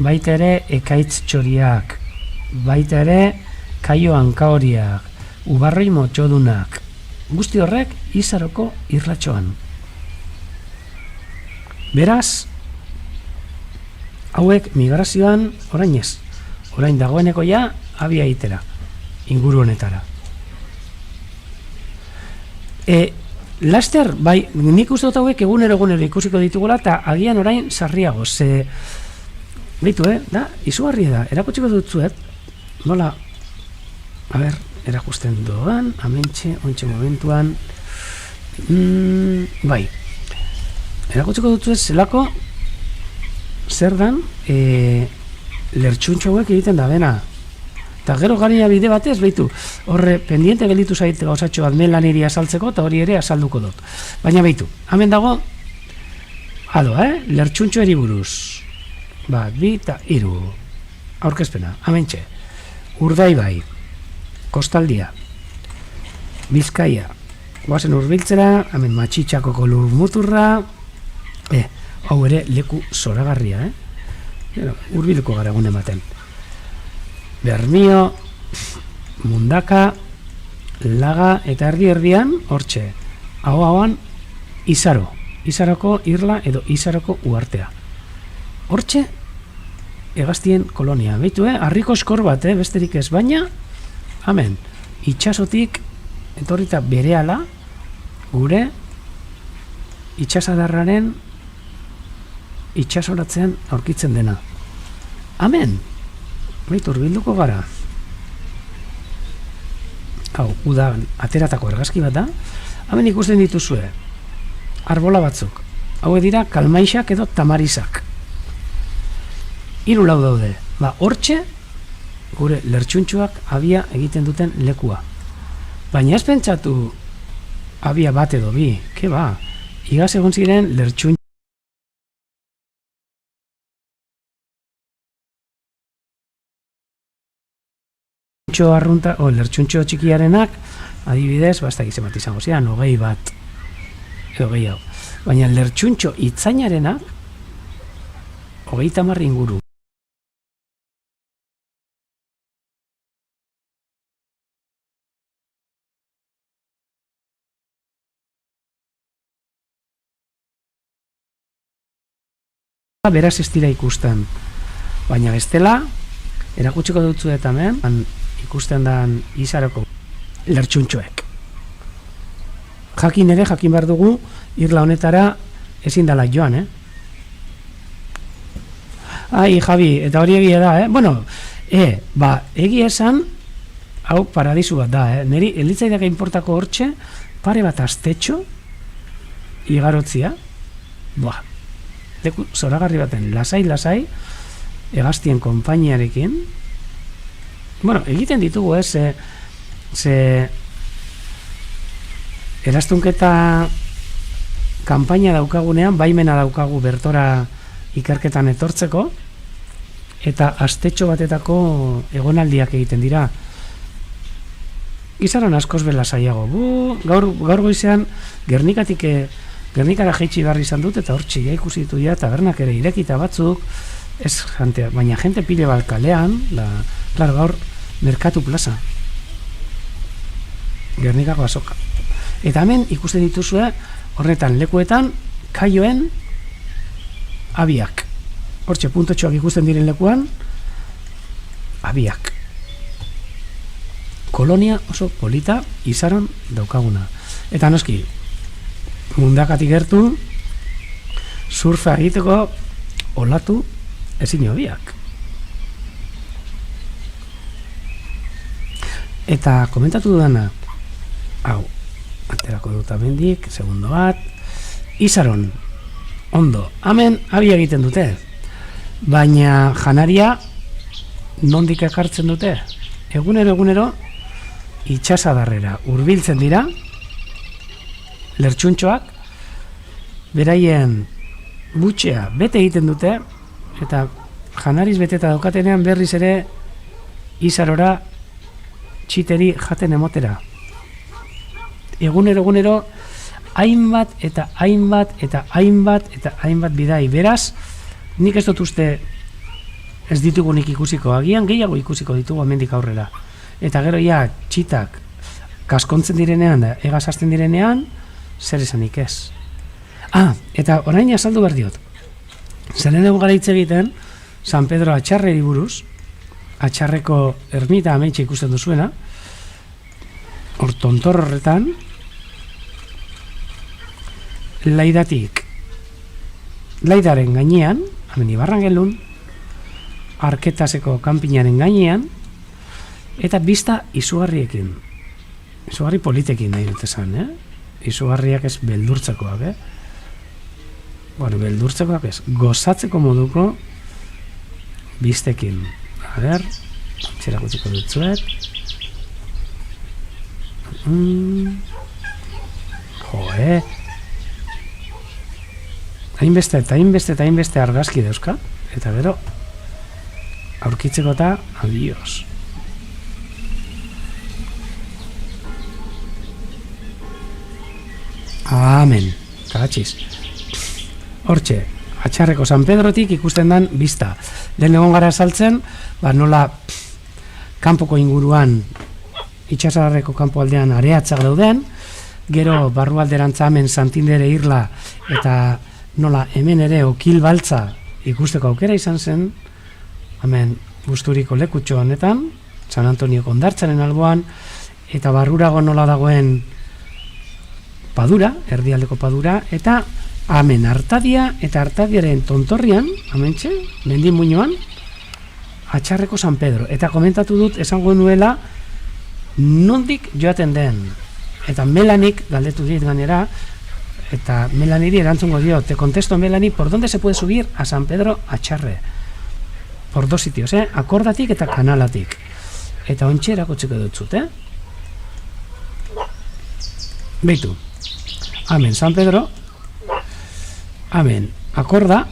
baita ere ekaitz txoriak, baita ere kaio hankaoriak, ubarroi motxodunak, guzti horrek Izaroko irratxoan. Beraz, hauek migrazioan orain ez. Orain dagoeneko ja abia itera, inguru honetara. Laster, bai, nik uste dut hauek egunero ikusiko ditugula eta agian orain sarriago, behitu, da, izugarria da, erakutsiko dut zuet, nola, erakusten doan, amentxe, ontxe momentuan, bai, erakutsiko dutu ez zelako, zer dan, lertxuntxo hauek egiten da bena. Eta gero garia bide batez, behitu, horre pendiente gelditu zaite gauzatxo bat melan iri asaltzeko, eta hori ere asalduko dut. Baina behitu, hemen dago, lertxuntxo eriburuz. Bat, bi eta hiru. Aurkezpena, amentxe. Urdaibai, Kostaldia, Bizkaia, goazen hurbiltzera, hemen Matxitxakoko lur muturra, hau ere leku zoragarria, hurbiluko gara egun ematen. Bermio, Mundaka, Laga eta erdi-erdian, hortxe, hauan, Izaro, Izaroko irla edo Izaroko uartea. Hortxe, Hegaztien kolonia, behitu, harriko eskor bat, besterik ez, baina, hemen, itxasotik, etorrita berehala, gure, itxasadarraren, itxasoratzen aurkitzen dena. Hemen, behitu, urbilduko gara. Hau, udan, ateratako argazki bat da, hemen ikusten dituzue, arbola batzuk. Hau dira, kalmaixak edo tamarisak. Hiru lau daude, hortxe, gure lertxuntxoak abia egiten duten lekua. Baina ez pentsatu abia bat edo bi, ke ba, igaz egon ziren lertxuntxo arrunta, lertxuntxo txikiarenak, adibidez, basta gizem bat izango zian, 20 bat, edo gehiago. Baina lertxuntxo itzainarenak, 30 inguru. Beraz ez dira ikusten, baina bestela erakutsiko dutzu eta hemen ikusten dan Izaroko lertxuntxoek. Jakin ere, jakin behar dugu irla honetara ezin dela joan, Ai, Javi, eta hori egia da, Bueno, egia esan, hau paradisu bat da, Neri, elitzaidaka inportako hortxe, pare bat astetxo, igarotzia, leku zoragarri baten, lasai, Hegaztien konpainiarekin. Bueno, egiten ditugu, ze eraztunketa kanpaina daukagunean, baimena daukagu bertora ikerketan etortzeko, eta astetxo batetako egonaldiak egiten dira. Izaran askoz bela saiago. Gaur goizean, Gernikara jaitsi behar izan dut, eta hortxe ja ikusi ditu ja, tabernak ere irekita batzuk, baina jente pile bat kalean, gaur, Merkatu plaza. Gernikako azoka. Eta hemen ikusten dituzue, horretan lekuetan, kaioen abiak. Hortxe, puntotxoak ikusten diren lekuan, abiak. Kolonia oso polita Izaron daukaguna. Eta noski, Mundakatik gertu, surfa egiteko olatu ezin hobiak. Eta komentatu dudana, hau, aterako dut amendik, segundo bat, Izaron, ondo, hemen abia egiten dute, baina janaria nondik ekartzen dute, egunero, itxasadarrera hurbiltzen dira, lertxuntxoak, beraien butxea bete egiten dute, eta janariz beteta daukatenean berriz ere Izarora txiteri jaten emotera. Egunero, hainbat bidai. Beraz, nik ez dut uste ez ditugunik ikusiko, agian gehiago ikusiko ditugu hemendik aurrera. Eta gero ja, txitak kaskontzen direnean, egazazten direnean, zer esanik ez. Eta orain azaldu behar diot. Zeren egun gara hitz egiten, San Pedro Atxarreri buruz, Atxarreko ermita ametxe ikusten duzuena, hor tontor horretan, laidaren gainean, hemen Ibarrangelun, Arketaseko kanpinaren gainean, eta bista izugarriekin. Izugarri politekin nahi dut esan, Izugarriak ez beldurtzekoak, Bueno, beldurtzekoak ez, gozatzeko moduko bistekin. A ber, txerakutziko dutzuet. Hainbeste argazki dauzka, eta gero, aurkitzeko eta adios. Amen, kagatxiz. Hortxe, Atxarreko San Pedrotik ikusten dan bista. Lehen egon gara saltzen, nola kanpoko inguruan, itxasarreko kanpo aldean areatzak dauden, gero barrualderantza hemen Santindere irla, eta nola hemen ere okil baltza ikusteko aukera izan zen, hemen Busturiko lekutxo honetan, San Antonio Kondartzaren alboan, eta barrurago nola dagoen padura, erdialdeko padura, eta hemen Artadia eta Artadiaren tontorrian, hementxe, mendin muinoan, Atxarreko San Pedro. Eta komentatu dut, esango nuela, nondik joaten den. Eta Melanik, galdetu dit gainera, eta Melaniri erantzungo dio, te contesto Melani, ¿por dónde se puede subir a San Pedro Atxarre? Por dos sitios, Akordatik eta Kanalatik. Eta ontxe erakutsiko dutzut, Beitu. Hemen San Pedro, hemen Akorda,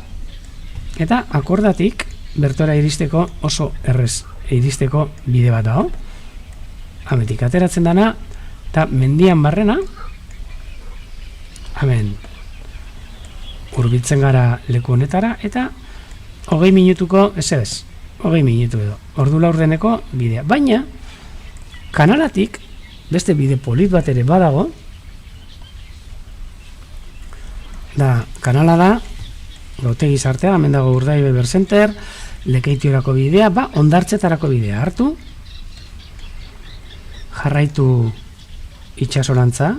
eta Akordatik bertora iristeko oso errez iristeko bide bat dago. Hemetik ateratzen dana, eta mendian barrena, hemen hurbiltzen gara leku honetara, eta 20 minutuko, ez, 20 minutu edo, ordu laurdeneko bidea. Baina, Kanalatik, beste bide polit bat ere badago, kanala da, Gautegi sartea, hemen dago Urdaibai Beber Center, Lekeitiorako bidea, Hondartzetarako bidea hartu, jarraitu itxasorantza,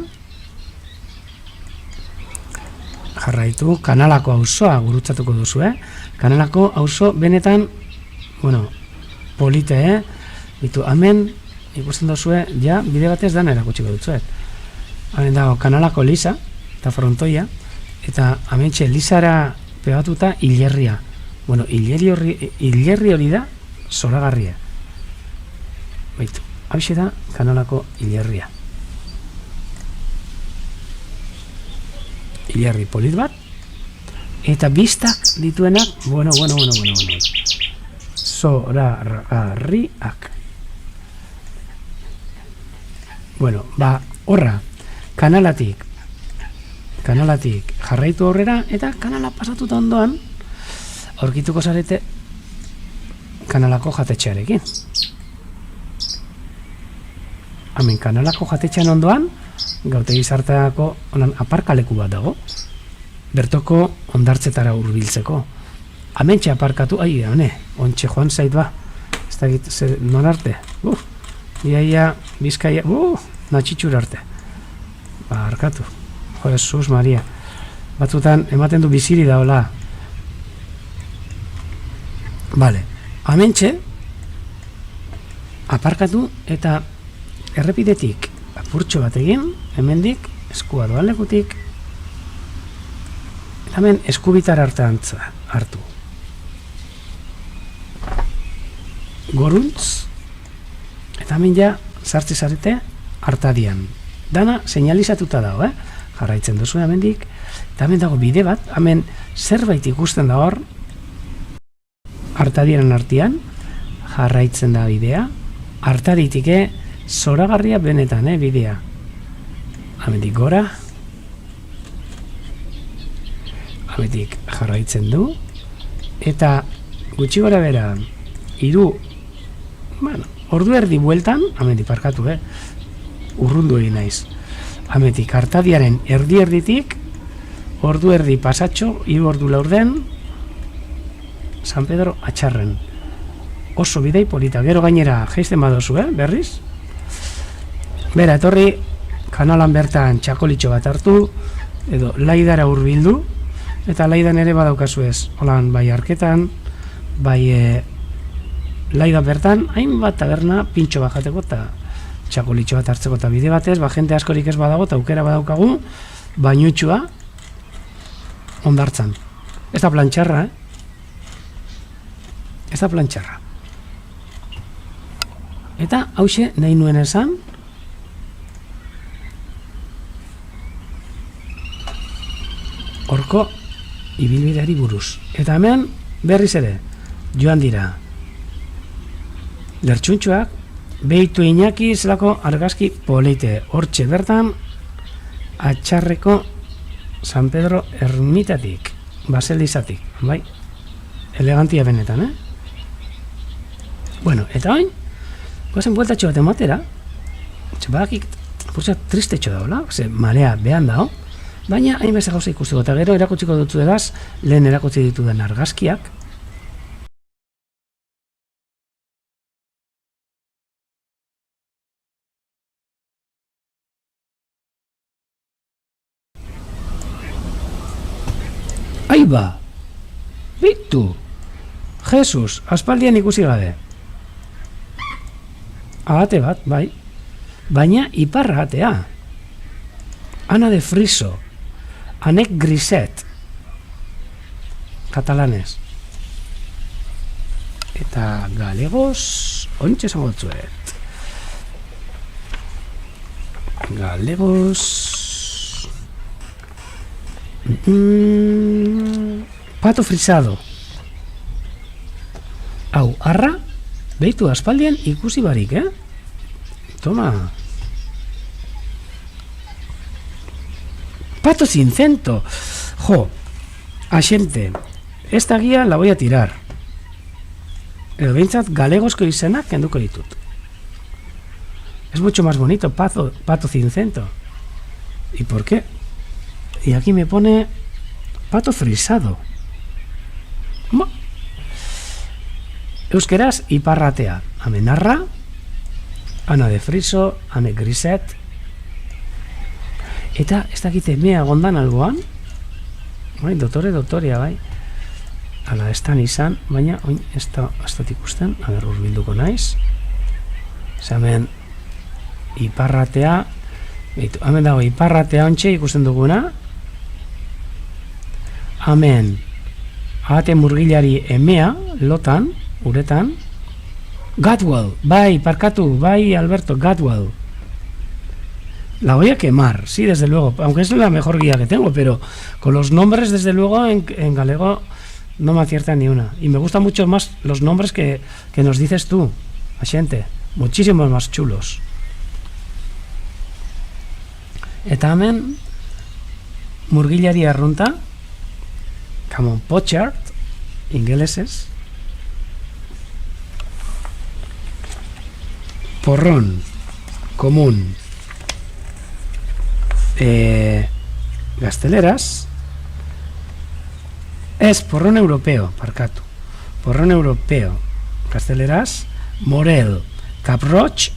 jarraitu Kanalako auzoa gurutzatuko duzu, Kanalako auzo benetan, polite, ditu, hemen ikusten duzue, bide batez dana erakutsiko dutzuet. Hemen dago Kanalako Liza, eta frontoia, eta hementxe Lizara pegatuta hilerria. Hilerri hori da zoragarria. Baitu, hau da Kanalako hilerria. Hilerri polit bat, eta bistak dituenak, zoragarriak. Horra, Kanalatik jarraitu horrera, eta Kanala pasatuta ondoan, aurkituko zarete Kanalako jatetxearekin. Hemen Kanalako jatetxean ondoan, Gautegi sarteako aparkaleku bat dago, bertoko Hondartzetara hurbiltzeko. Hementxe aparkatu, ontxe joan zait ez da egit, non arte? Iaia, Bizkaia, natxitxur arte. Arkatu. Jesus Maria. Batzutan ematen du biziri daola. Hementxe aparkatu eta errepidetik apurtxo bat egin, hemendik eskua doan lekutik, eta hemen eskubitar hartu. Goruntz, eta hemen sartze zarete Artadian. Dana seinalizatuta dago, jarraitzen duzu hemendik, eta hemen dago bide bat, hemen zerbait ikusten da hor, Artadiaren artean, jarraitzen da bidea, Artaditik zoragarria benetan, bidea. Hemendik gora, hemendik jarraitzen du, eta gutxi gora bera, ordu erdi bueltan, hemendik parkatu, urrundu egin naiz. Hemendik Artadiaren erditik, ordu erdi pasatxo, 3 ordu laurden, San Pedro Atxarren. Oso bidei polita, gero gainera jaisten badozu, berriz? Bera, etorri, Kanalan bertan txakolitxo bat hartu, edo Laidara hurbildu, eta Laidan ere badaukazu ez, holan bai Arketan, bai laida bertan, hainbat taberna pintxo bat jateko eta txakolitxo bat hartzeko eta bide batez, jente askorik ez badago eta aukera badaukagu, bainutxua ondartzan. Ez da plantxarra, Ez da plantxarra. Eta hause nahi nuen esan, horko ibilbideari buruz. Eta hemen berriz ere, joan dira. Lertxuntxoak, behitu Iñaki zelako argazki polite. Hortxe bertan, Atxarreko San Pedro ermitatik, baselizatik, bai? Elegantia benetan, Bueno, eta hain, goazen bueltatxo bat ematera, bakik, tristetxo daula, marea behan dao, baina hainbeste gauza ikusteko, eta gero erakutsiko dutu edaz, lehen erakutsi dituden argazkiak. Aiba! Bitu! Jesus, aspaldian ikusi gabe. Ahate bat, bai. Baina iparra atea. Ana de Friso. Anek Griset. Katalanez. Eta galegos, ontsa zangotzuet. Galegos... Pato frisado. Hau, arra, behitu aspaldian ikusi barik, Toma. Pato sin cento. Jo, axente, esta guía la voy a tirar. El behintzat galegozko izenak kenduko ditut. Es mucho más bonito, pato sin cento. ¿Y por qué? Y aquí me pone pato frisado. Euskeraz iparratea. Amenarra, Ana de Friso, Anek Griset. Eta ez dakite mea gondan alboan. Bai, dotorea, bai. Ala, estan izan, baina oin ez da ikusten, agar urbilduko naiz. Hemen iparratea, hemen dago iparratea ontxe ikusten duguna. Hemen ahate murgilari emea, lotan, uretan. Gatwell, bai, parkatu, bai, Alberto, Gatwell. La voy a quemar, sí, desde luego, aunque es la mejor guía que tengo, pero con los nombres, desde luego, en galego no me acierta ni una. Y me gustan mucho más los nombres que nos dices tú, axente, muchísimos más chulos. Eta hemen, murgilari arrunta, Camon Pochard, ingeleses, porrón, común, gazteleras, es porrón europeo, parkatu, porrón europeo, gazteleras, morel, caproch,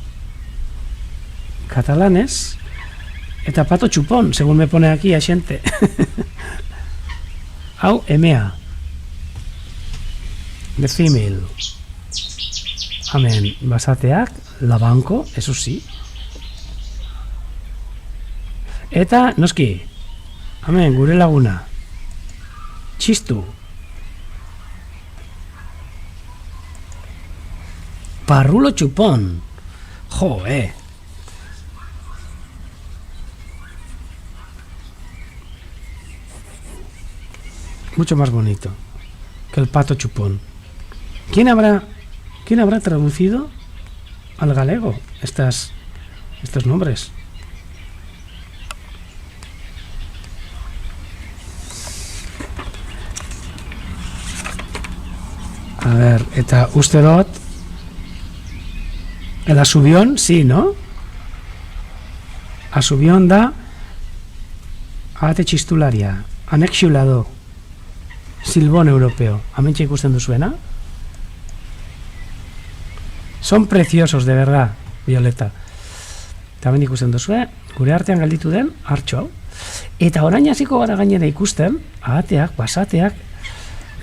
catalanes, eta pato chupón, según me pone aquí a xente. Hau, emea, the female. Hemen, basateak, labanko, eso sí. Eta, noski, hemen, gure laguna, txistu. Parrulo chupón. Jo, Mucho más bonito que el pato chupón. ¿Quién habrá traducido al galego estos nombres? A ver, eta uste dut el asubión, sí, ¿no? Asubión da ahate txistularia, anexulado, silbón europeo. Amentxe ikusten duzuena? Son preciosos, de verdad, Violeta. Tamen ikusten duzue, gure artean galditu den, hartxo hau. Eta orain hasiko gara gainera ikusten, basateak,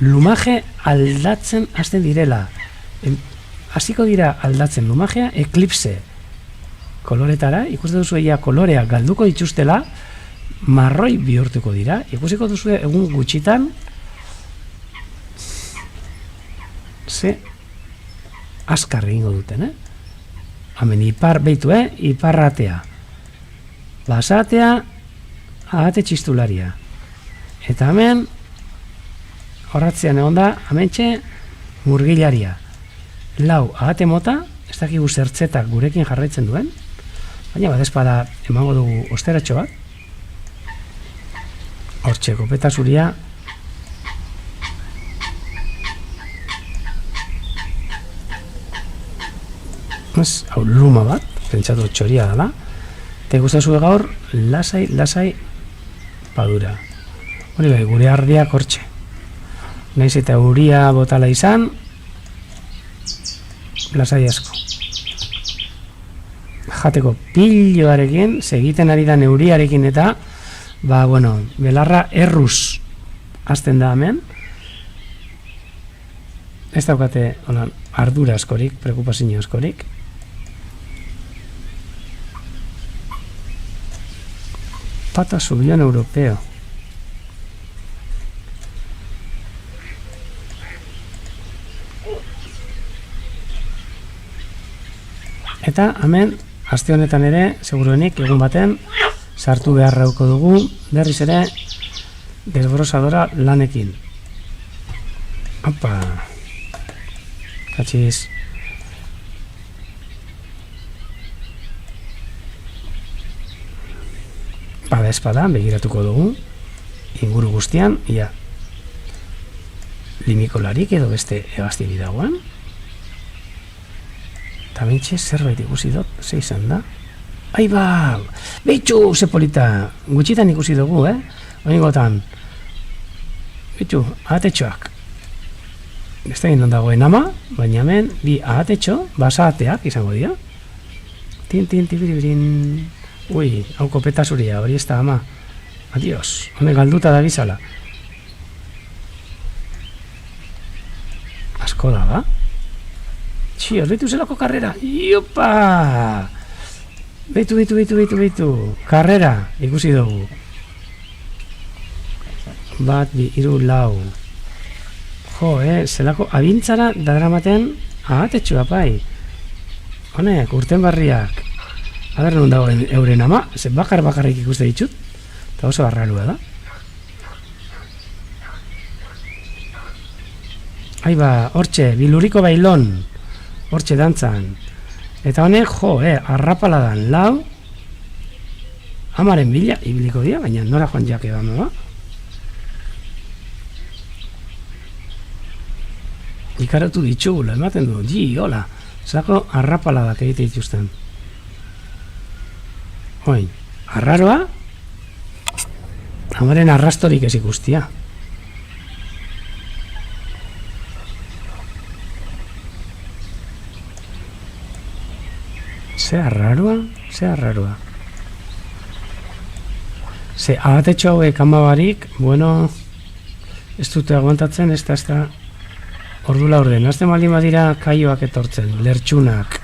lumaje aldatzen hasten direla. hasiko dira aldatzen lumajea eklipse koloretara, ikusten duzu egia kolorea galduko dituztela, marroi bihurtuko dira, ikusiko duzu egun gutxitan, ze askar egingo duten, Hemen ipar, beitu, iparratea, basatea, ahate txistularia, eta hemen, horratzean egon da, hementxe, murgilaria, lau, ahate mota, ez dakigu zertzetak gurekin jarraitzen duen, baina badezpada emango dugu osteratxo bat, hortxe, kopeta zuria, hau luma bat, pentsatu txoria dela, eta ikusten gaur, lasai padura. Hori bai, gure ardiak hortxe. Naiz eta euria botala izan, lasai asko. Jateko piloarekin, segiten ari da neuriarekin eta, belarra erruz hasten da hemen. Ez daukate ardura askorik, preokupazio askorik. Pata subión europeo. Eta hemen, aste honetan ere, seguruenik egun baten, sartu beharrauko dugu, berriz ere, desbrosadora lanekin. Opa! Katxiz. Bada espada, begiratuko dugu, inguru guztian, ia, limikolarik edo beste egazti bidagoan. Eta bentxe zerbait ikusi dut, ze izan da. Aiba, behitxu, ze polita, gutxitan ikusi dugu, Oingotan, behitxu, ahatetxoak. Ez da ginen dagoen ama, baina hemen, bi ahatetxo, basateak izango dira. Tibiribirin. Ui, hau kopeta zuria, hori ez da ama. Adios, hone galduta da bizala. Asko da, ba? Txio, behitu zelako karrera. Iopa! Behitu. Karrera, ikusi dugu. Bat, bi, iru, lau. Jo, zelako abintzara dadramaten ahatetxua, pai. Honek, urten barriak. Aber nun dago euren ama, ze bakarrik ikuste ditut, eta oso arrarua da. Aiba, hortxe, biluriko bailon, hortxe dantzan. Eta honek, arrapaladan lau, amaren bila, ibiliko dira, baina nora joan jake da, ba? Ikaratu ditugula, ematen du, hola, zako arrapaladak egite dituzten. Oin, arraroa, amaren arrastorik ez ikustia. Ze arraroa. Ze ahatetxo hauek amabarik, ez dute aguantatzen, ez da ordula orden. Azte maldin badira kaioak etortzen, lertxunak.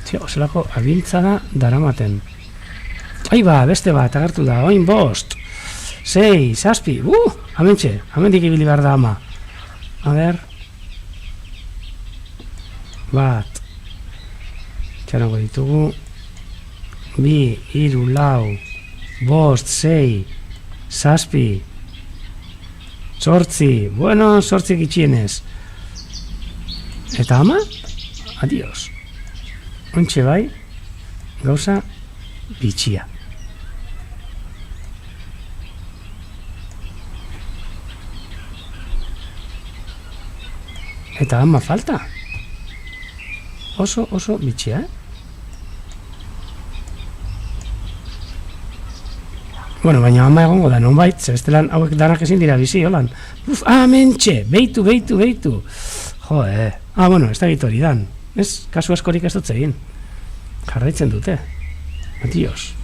Zelako abintza da daramaten. Aiba, beste bat, agertu da, oin bost, 6, 7, hamentxe, hamendik ibili behar da ama. A ber, bat, txarango ditugu, 2, 3, 4, 5, 6, 7, 8, 8 gitxienez. Eta ama, adios. Ontxe bai, gauza bitxia. Eta ama falta. Oso bitxia, baina ama egongo da, nonbait, zebestelan hauek danak ezin dira bizi, holan. Mentxe, beitu. Jo, ez da gitori dan. Ez, kasu askorik ez dut egin. Jarraitzen dute. Adios.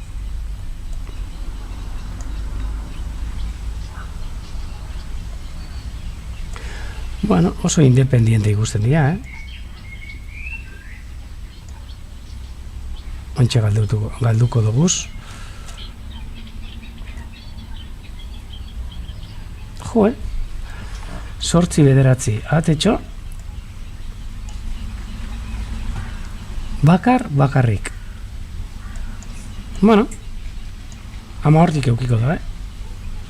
Oso independiente ikusten dira, Ontxe galduko duguz. Jo, 8-9 atetxo. Bakarrik. Bueno, ama hortik eukiko da,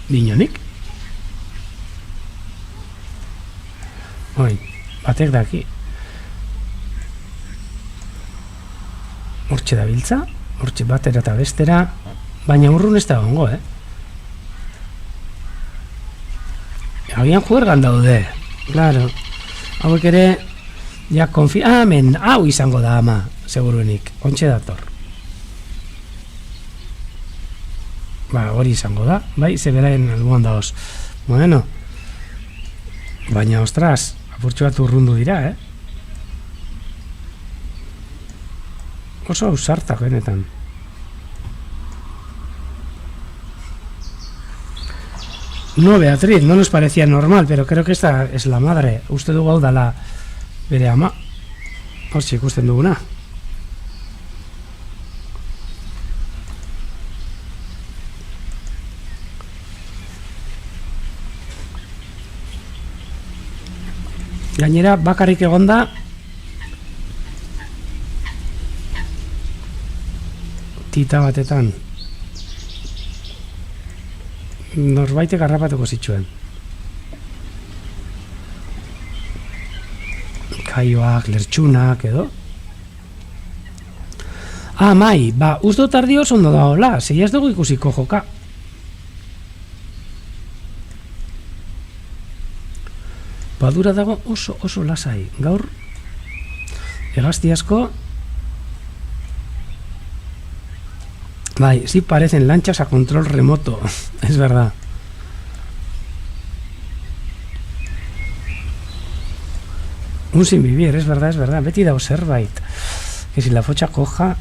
Dinonik. Oin, batek daki. Hortxe da biltza, hortxe batera eta bestera, baina urrun ez da gongo, Agian juergan daude, claro. Hauek ere, ja amen, hau izango da ama, seguruenik, ontxe dator. Ba, hori izango da, bai, zeberaen alboan daoz. Bueno, baina, ostras, apurtxo bat urrundu dira, Oso ausartak benetan. No, Beatriz, no nos parecía normal, pero creo que esta es la madre. Uste dugu hau dala bere ama. Hortxe ikusten duguna. Gainera, bakarrik egonda tita batetan norbaitek harrapatuko zituen. Kaioak, lertxunak edo. Mai, ba, usto tardio ondo da hola, zei ez dugu ikusiko joka. Badura dago oso lasai. Gaur, hegazti asko, bai, sí parecen lanchas a control remoto, es verdad. Un sin vivir, es verdad. Beti dago zerbait. Que si la focha coja,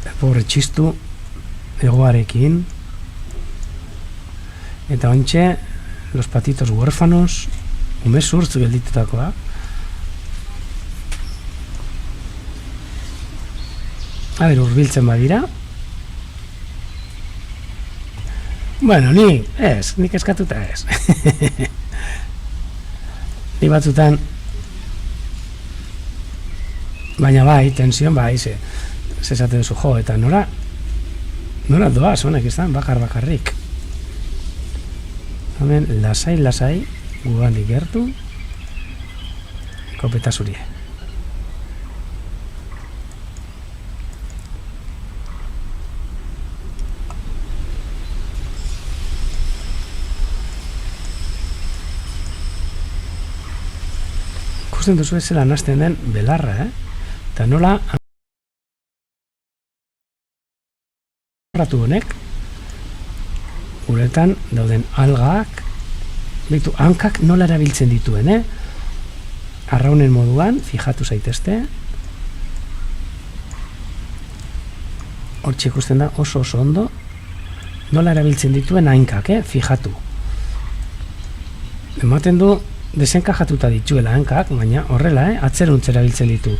el pobre txistu, egoarekin, eta ontxe, los patitos huérfanos, umezurtz gelditutakoa. A ver, urbiltzen badira. Bueno, nik eskatuta ez. Ni batzutan, baina bai, tensión bai, zesate duzu jo, eta nora doaz, honek izan, bakarrik. Hemen, lasai, gugandik gertu, kopeta zurie. Ikusten duzu zela nazten den belarra, eta nola ratu honek uretan dauden algak, hankak nola erabiltzen dituen, arraunen moduan, fijatu zaitezte. Hortxe ikusten da oso ondo nola erabiltzen dituen hankak, fijatu. Ematen du desenkajatuta dituela hankak, baina horrela, atzeruntz erabiltzen ditu.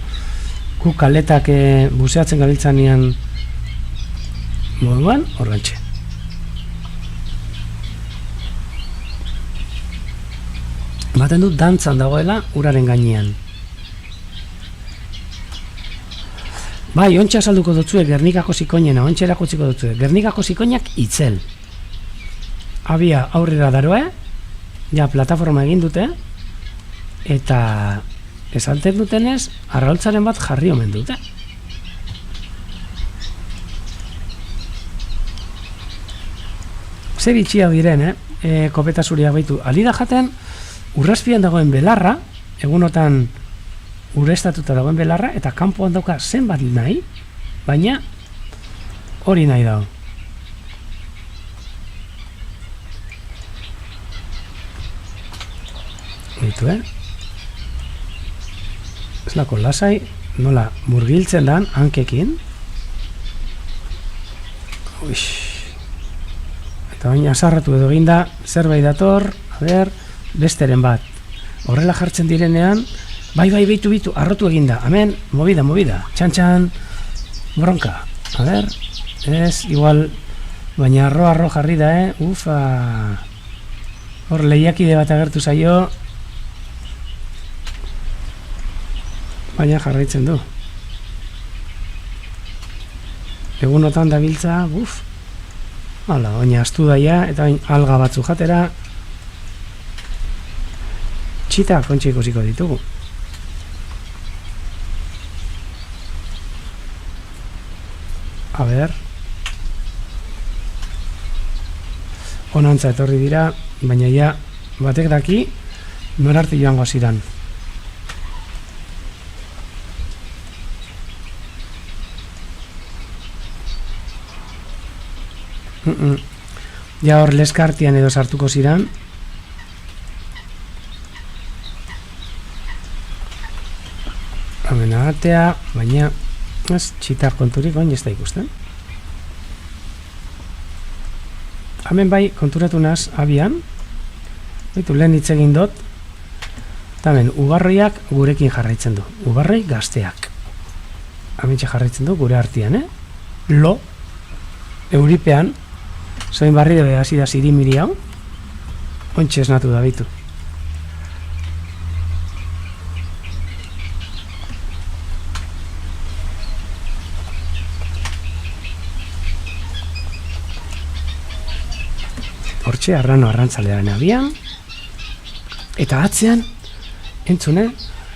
Guk kaletak buzeatzen gabiltzanean moduan, horrantxe. Ematen du dantzan dagoela uraren gainean. Bai, ontsa salduko dutzue Gernikako zikoinena, ontsa erakutziko dutzue. Gernikako zikoinak itzel. Abia aurrera daroe, ja plataforma egin dute, eta esalten dutenez, arraultzaren bat jarri omen dute. Zer bitxia diren, kopeta zuriak baitu. Alida jaten, urrazpian dagoen belarra, egunotan urestatuta dagoen belarra, eta kanpoan dauka zenbat nahi, baina hori nahi dago. Baitu, ez lako lasai, nola murgiltzen dan hankekin. Eta baina sarratu edo ginda, zerbait dator, besteren bat. Horrela jartzen direnean, Bai, bitu, arrotu eginda. Hemen, movida. Txan, bronka. A ver, ez, igual, baina arro jarri da, ufa. Hor, lehiakide bat agertu zaio. Baina jarraitzen du. Egunotan dabiltza, hala, oina astu daia, eta alga batzu jatera. Txita kontxe ikusiko ditugu. A ber. Honantza etorri dira, baina ja batek daki norarte joango ziran. Ja hor leskartian edo sartuko ziran. Hemen agatea, baina ez txitar konturik baina ez da ikusten. Hemen bai konturatu naz abian. Baitu lehen hitz egin dut. Eta hemen ubarroiak gurekin jarraitzen du. Ubarroi gazteak. Hemen jarraitzen du gure artian, Lo, euripean, zoin barri dobe hasi da zirimiri hau. Ontxe esnatu da bitu. Hortxe, arrantzalearen abian. Eta atzean, entzune,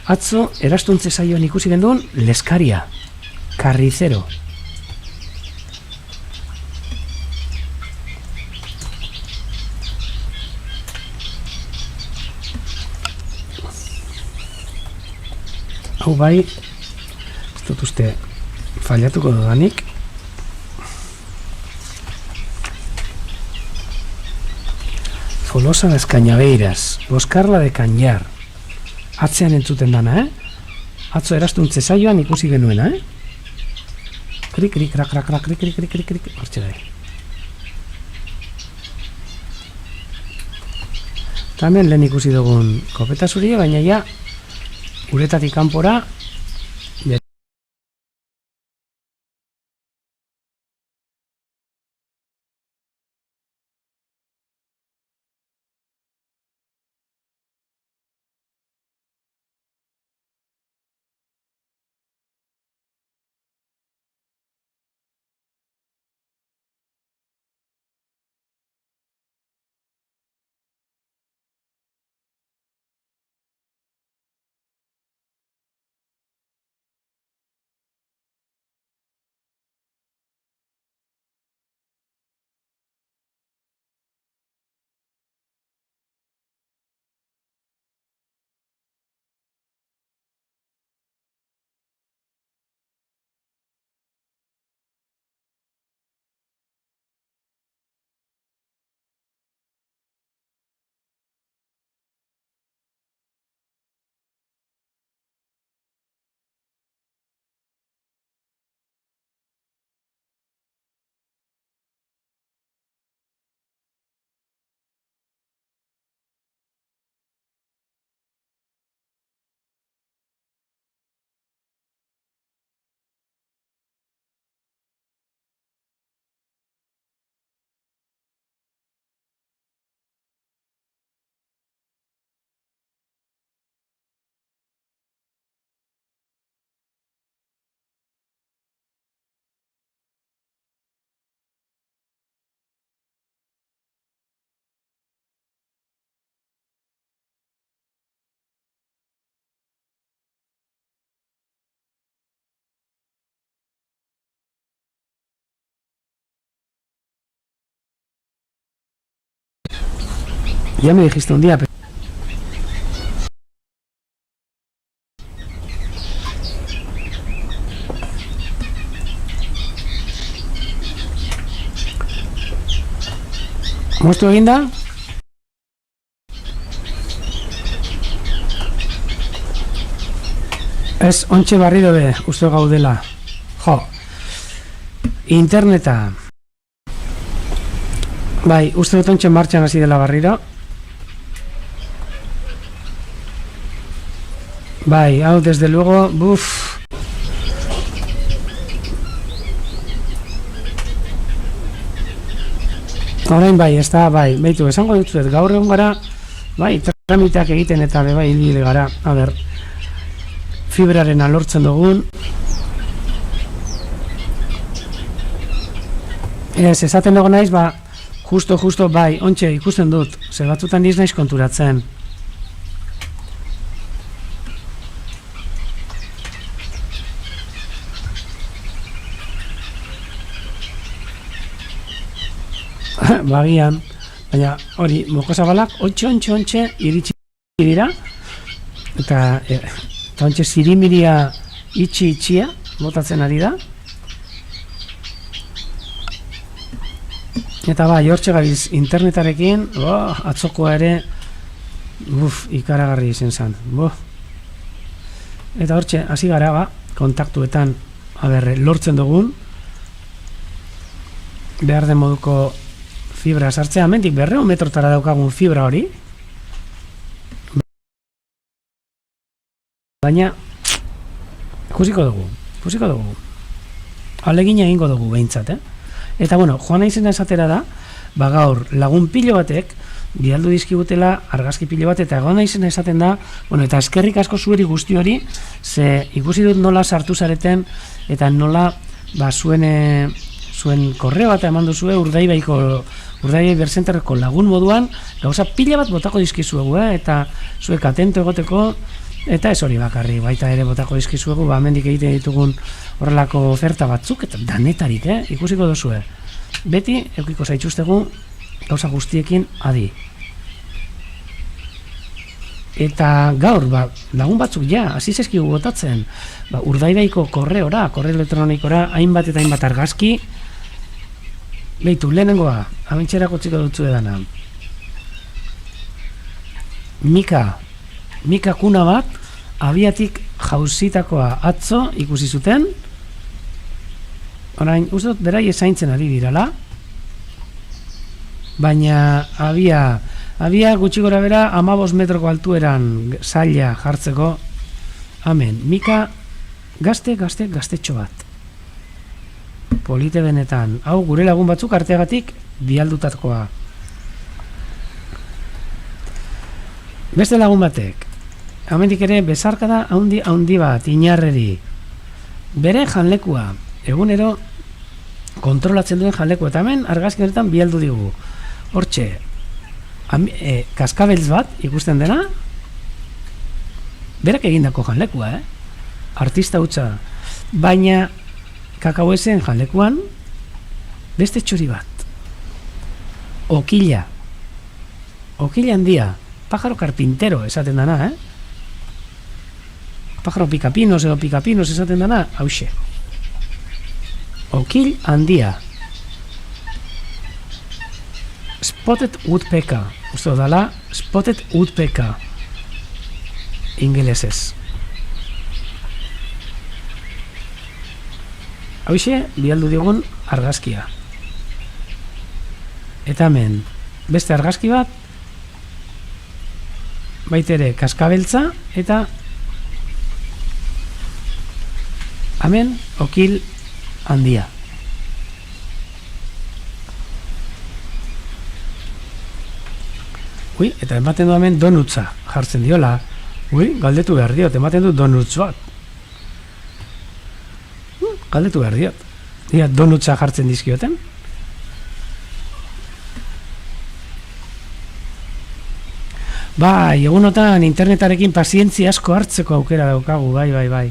atzo erastuntze saioan ikusi genduen leskaria, karrizero. Hau bai, ez dut uste fallatuko dudanik. Folosa de Cañaveiras, Boskarla de Cañar. Atzean entzuten dana, Atzo erastuntze saioan ikusi genuena, Krik, krak, krik. Hortxe da. Tamen lehen ikusi dugun kopeta zuria, baina ja, uretatik kanpora, ya me dijiste un día, ¿Moztu eginda? Ez, ontxe barri dobe, uste gaudela. Jo, interneta. Bai, uste dut ontxe martxan hasi dela barriro. Bai, hau, desde luego, buf. Orain bai, ez da, bai, behitu, esango dutzuet, gaur egun gara, bai, tramiteak egiten eta bai, hilbide gara, a ber, fibraren alortzen dugun. Ez, esaten dago naiz, ba, justo, bai, ontxe, ikusten dut, ze batzutan niz naiz konturatzen. Bagian, baina hori mokozabalak ontxe iritsi dira eta ontxe zirimiria itxia botatzen ari da eta bai, hortxe gabiz internetarekin atzokoa ere ikaragarri izen zen eta hortxe hasi gara ba, kontaktuetan lortzen dugun behar den moduko fibra sartzea, mendik 200 metrotara daukagun fibra hori baina ikusiko dugu alegina egingo dugu behintzat, eta bueno, joan naizena esatera da ba gaur lagun pilo batek bialdu dizkigutela argazki pilo bat eta egon naizena esaten da bueno, eta eskerrik asko zueri guzti hori ze ikusi dut nola sartu zareten eta nola ba zuen korreo bat eman duzue Urdaibai Berzenterreko lagun moduan gauza pila bat botako dizkizuegu eta zuek atento egoteko eta ez hori bakarri baita ere botako dizkizuegu ba hemendik egiten ditugun horrelako oferta batzuk eta danetarik ikusiko duzue beti eukiko zaituztegu gauza guztiekin adi eta gaur ba, lagun batzuk hasi zaizkigu botatzen ba, Urdaibaiko korreo elektronikora hainbat eta hainbat argazki behitu, lehenengoa abentxerako txiko dutzu edana Mika kuna bat abiatik jauzitakoa atzo ikusi zuten orain, uste dut berai ezaintzen ari dirala baina abia gutxi gora bera 15 metroko altueran zaila jartzeko amen, Mika gaztetxo bat polite benetan, hau gure lagun batzuk arteagatik bialdutakoa beste lagun batek hemendik ere besarkada handi bat inarreri bere janlekua egunero kontrolatzen duen janlekua eta hemen argazki honetan bialdu digu hortxe kaskabeltz bat ikusten dena berak egindako janlekua artista hutsa baina kakauezen janlekuan beste txori bat okila handia pájaro carpintero esaten dana pájaro picapinos edo picapinos esaten dana hauxe okil handia spotted woodpecker uste dala spotted woodpecker ingelesez hauxe bialdu digun argazkia eta hemen beste argazki bat baitere kaskabeltza eta hemen okil handia eta ematen du hemen donutza jartzen diola galdetu behar diot, ematen du donutz bat galdetu behar diot donutza jartzen dizkioten bai, egunotan internetarekin pazientzia asko hartzeko aukera daukagu bai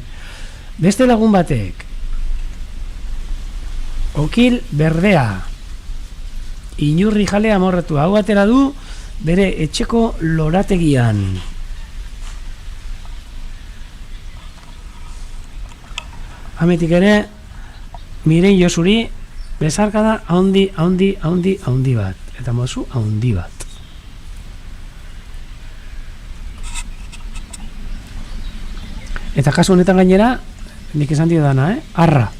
beste lagun batek okil berdea inurri jalea amorratu hau atera du bere etxeko lorategian hametik ere miren Josuri besarkada handi bat eta mozu handi bat eta kasu honetan gainera nik esan dio dana, arra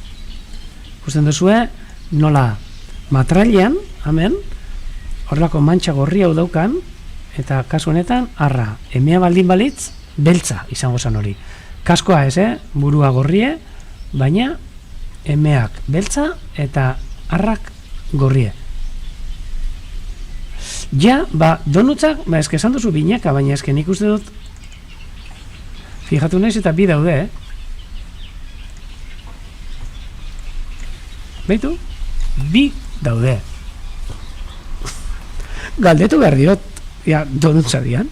ikusten duzue nola matrailean hemen horrelako mantxa gorri hau daukan eta kasu honetan arra emea baldin balitz beltza izango zen hori. Kaskoa ez, burua gorrie, baina emeak beltza eta arrak gorrie. Ja, donutzak, eske esan duzu binaka, baina eske nik uste dut fijatu naiz eta bi daude, Beitu? Bi daude. Galdetu behar diot, donutza dian.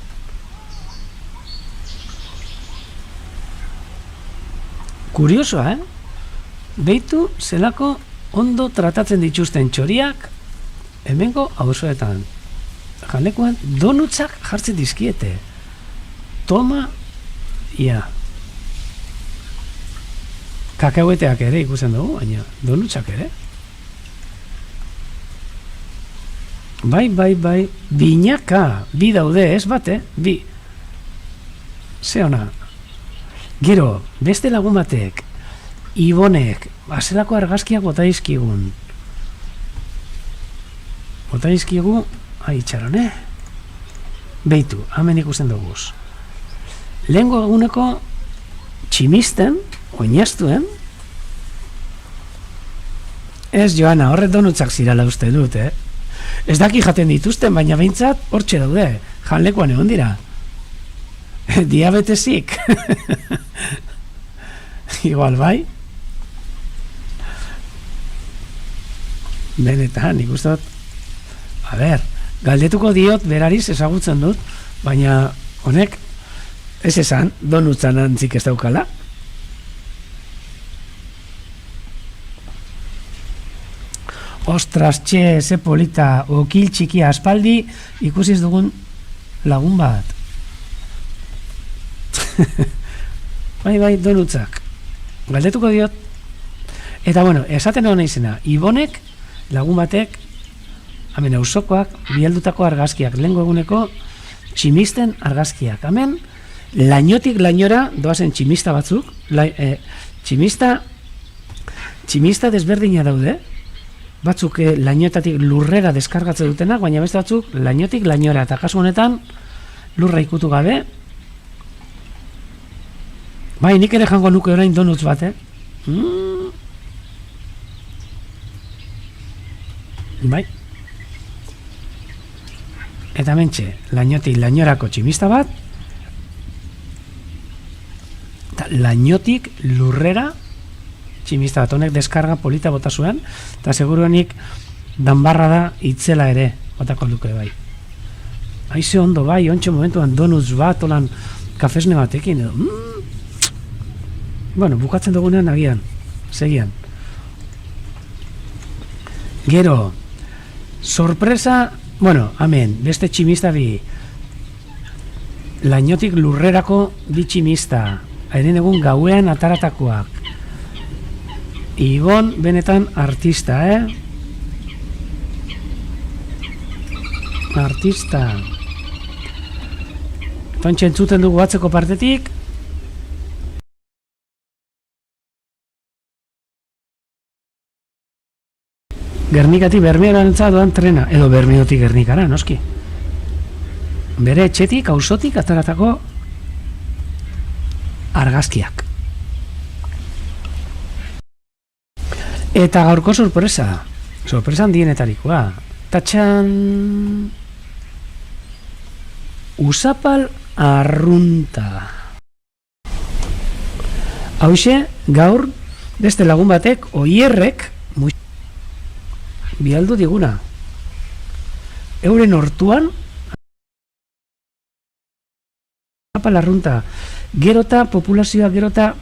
Kuriosoa, Beitu zelako ondo tratatzen dituzten txoriak hemengo auzoetan. Jalekuan donutzak jartzen dizkiete. Toma, Kakaueteak ere ikusten dugu, baina donutzak ere. Bai, binaka, bi daude, ez bate, bi. Ze ona. Gero, beste lagun batek, Ibonek, azelako argazkiak bota izkigun. Bota izkigu, itxaron, Beitu, hemen ikusten duguz. Lehengo eguneko tximisten, oinaztuen, ez Joana, horret donutzak zirala uste dut, Ez daki jaten dituzten, baina behintzat hortxe daude, janlekuan egon dira. Diabetesik. Igual bai. Benetan, ikustot. A ber, galdetuko diot berariz ezagutzen dut, baina honek ez esan donutzan antzik ez daukala. Ostras, txe, ze polita, okil txikia aspaldi ikusiz dugun lagun bat. Bai, donutzak. Galdetuko diot. Eta bueno, esaten hona izena, Ibonek, lagun batek, hemen auzokoak, bialdutako argazkiak, lehengo eguneko tximisten argazkiak. Hemen, lainotik lainora doazen tximista batzuk, tximista desberdina daude, batzuk lainoetatik lurrera deskargatzen dutenak, baina beste batzuk lainotik lainora, eta kasu honetan lurra ikutu gabe. Bai, nik ere jango nuke orain donutz bat, Bai. Eta mentxe, lainotik lainorako tximista bat, eta lainotik lurrera tximista bat, honek deskarga polita bota zuen, eta seguruenik danbarra da itzela ere, botako luke bai. Aize ondo bai, ontsa momentuan donuts bat, olan kafesne batekin, edo. Bueno, bukatzen dugunean agian, segian. Gero, sorpresa, bueno, amen, beste tximista bi, lainotik lurrerako bi tximista, haren egun gauean ataratakoak. Ibon benetan artista, Artista. Tontxe entzuten dugu batzeko partetik. Gernikati Bermeora doan trena, edo Bermeotik Gernikara, noski. Bere etxetik, auzotik, ataratako argazkiak. Eta gaurko sorpresa handienetarikoa. Tatxan... Usapal arrunta. Hauxe, gaur, beste lagun batek, oierrek, bialdu diguna. Euren hortuan, Usapal arrunta. Gerota, populazioa gerota,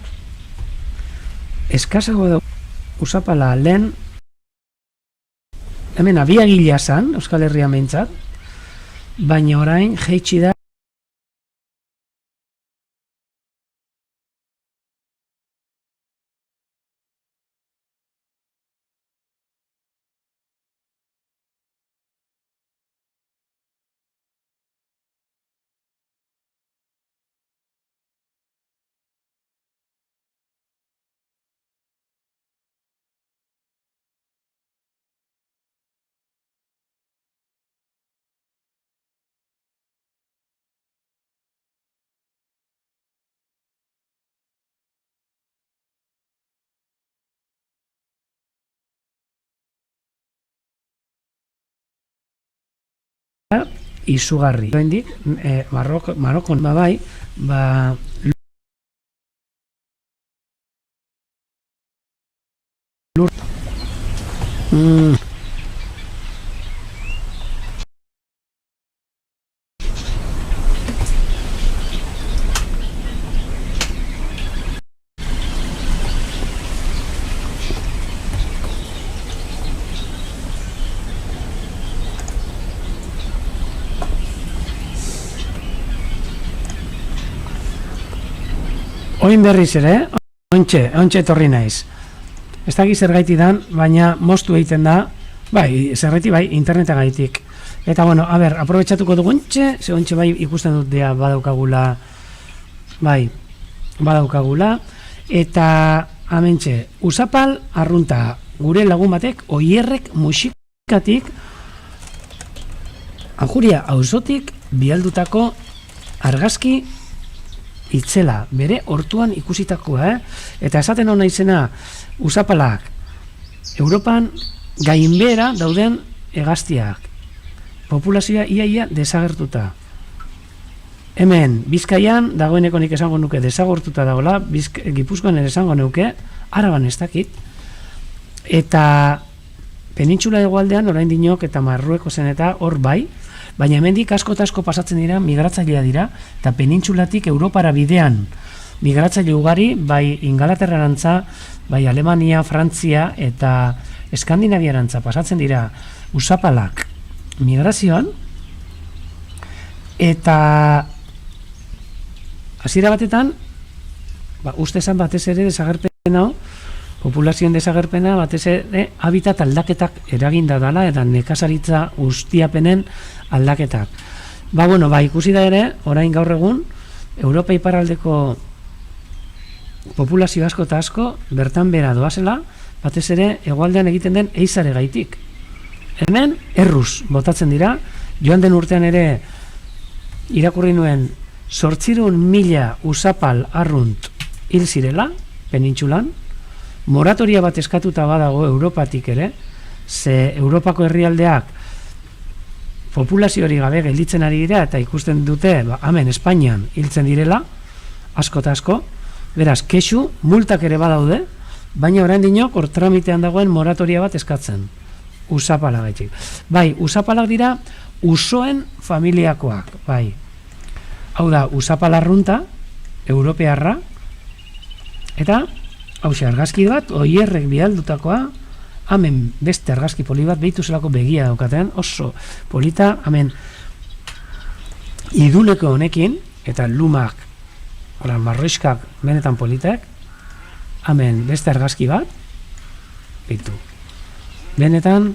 eskasago da. Usapala lehen, hemen abiagila zan, Euskal Herria meintzat, baina orain jeitsi da izugarri. Oraindik Marokon bai, lur Oin berriz ere, ontxe etorri naiz. Ez dakit zergaiti dan, baina moztu egiten da, bai, zergaiti bai, interneta gaitik. Eta bueno, a ber, aprobetxatuko dugu ontxe, ze ontxe bai ikusten dut dea badaukagula, eta amentxe, Usapal arrunta, gure lagun batek, oierrek musikatik, Anjuria auzotik bialdutako argazki itzela, bere hortuan ikusitakoa, eta esaten hona izena Usapalak Europan gainbehera dauden hegaztiak, populazioa iaia desagertuta. Hemen Bizkaian dagoeneko nik esango nuke desagertuta dagoela, Gipuzkoan ere esango nuke, Araban ez dakit, eta penintxula hegoaldean orain dinok eta Marruekosen eta hor bai, baina hemendik asko eta asko pasatzen dira, migratzailea dira, eta penintxulatik Europara bidean migratzaile ugari, bai Ingalaterrarantza, bai Alemania, Frantzia eta Eskandinaviarantza pasatzen dira Usapalak migrazioan, eta hasiera batetan, uste esan batez ere desagerpen hau, populazioen desagerpena batez ere habitat aldaketak eraginda dela eta nekazaritza ustiapenen aldaketak. Ikusi da ere, orain gaur egun, Europa iparraldeko populazio asko eta asko bertan bera doazela, batez ere hegoaldean egiten den eizare gaitik. Hemen, erruz botatzen dira, joan den urtean ere irakurri nuen 800.000 Usapal arrunt hil zirela, penintxulan, moratoria bat eskatuta badago Europatik ere, ze Europako herrialdeak populazio hori gabe gelditzen ari dira eta ikusten dute, hemen Espainian hiltzen direla, asko eta asko, beraz, kexu, multak ere badaude, baina orain dinok hor tramitean dagoen moratoria bat eskatzen, Usapala gaitik. Bai, Usapalak dira usoen familiakoak, bai. Hau da, Usapal arrunta, europearra, eta hauxe argazki bat, oierrek bialdutakoa, hemen beste argazki poli bat, behitu zelako begia daukaten, oso polita, hemen iduneko honekin, eta lumak, marroiskak benetan politek, hemen beste argazki bat, behitu. Benetan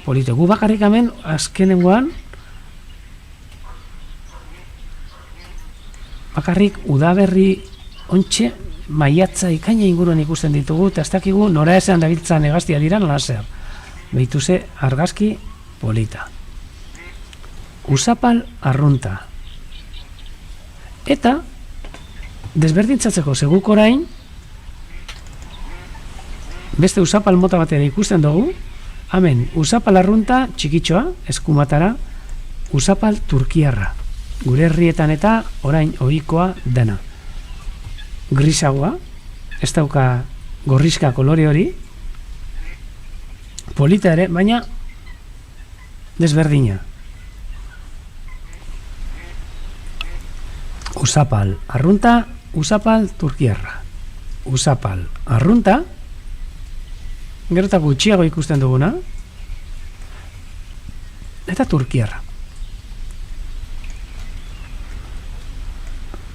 polite. Gu bakarrik hemen, azkenengoan, bakarrik udaberri ontxe, maiatza ikaina inguruan ikusten ditugu, eta ez dakigu nora esan dabiltzan hegaztia dira nola zer. Behituze argazki polita. Usapal arrunta. Eta, desberdintzatzeko seguk orain, beste Usapal mota batera ikusten dugu, hemen Usapal arrunta txikitxoa, eskumatara, Usapal turkiarra. Gure herrietan eta orain ohikoa dena. Grisagoa, ez dauka gorrizka kolore hori, polita ere, baina desberdina. Usapal arrunta, Usapal turkiarra. Usapal arrunta, gero eta gutxiago ikusten duguna, eta turkiarra.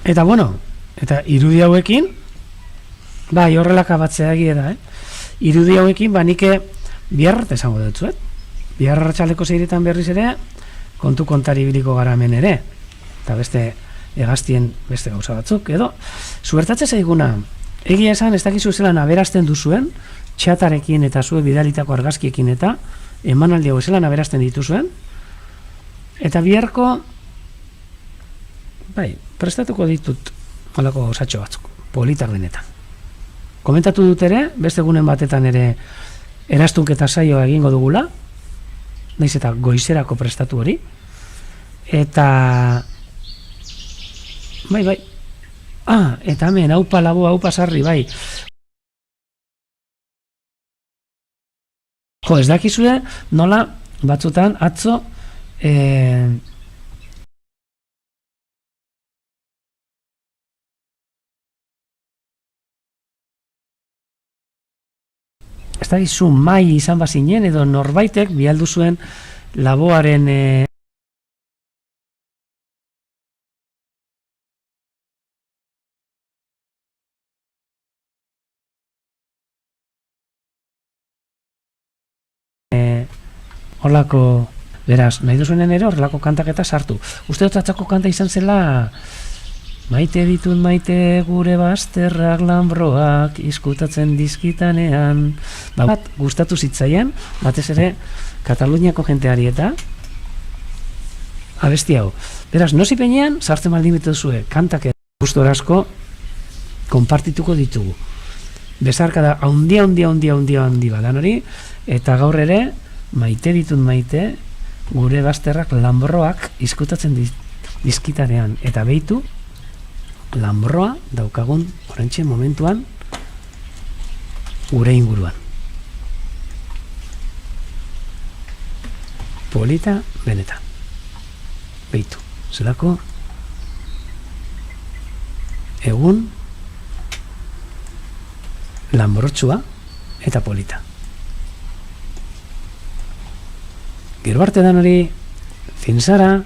Eta bueno, eta irudi hauekin, bai horrelaka batzea egia da, irudi hauekin, nike biharrat esango dutzuet. Biharrat txaleko zeiretan berriz ere, kontu kontari biliko gara hemen ere, eta beste hegaztien beste gauza batzuk, edo, zuertatze zaiguna, egia esan ez dakizu zelan aberazten duzuen, txatarekin eta zuek bidalitako argazkiekin eta emanaldi hau zelan aberazten dituzuen, eta biharko, bai, prestatuko ditut holako osatxo batzuk, politak benetan. Komentatu dut ere, beste egunen batetan ere erastunketa saioa egingo dugula, naiz eta goizerako prestatu hori, eta bai, eta hemen, haupa labo, haupa sarri, bai. Jo, ez dakizue, nola, batzutan, atzo, ez dakizu mai izan bazinen, edo norbaitek bialdu zuen laboaren horlako, beraz, nahi duzuenen ere horrelako kantaketa sartu. Uste dut atzako kanta izan zela maite ditut maite gure bazterrak lanbroak izkutatzen dizkitanean. Bat, gustatu zitzaian, batez ere Kataluniako jenteari eta abesti hau. Beraz, nosi penean, sartzen baldin bituzue, kantak gustora asko konpartituko ditugu. Bezarkada handi badan hori, eta gaur ere, maite ditut maite, gure bazterrak lanbroak izkutatzen dizkitanean. Eta behitu, lanbroa daukagun oraintxe momentuan gure inguruan. Polita benetan. Behitu, zelako egun lanbrotsua eta polita. Gero arte dan hori, fin zara.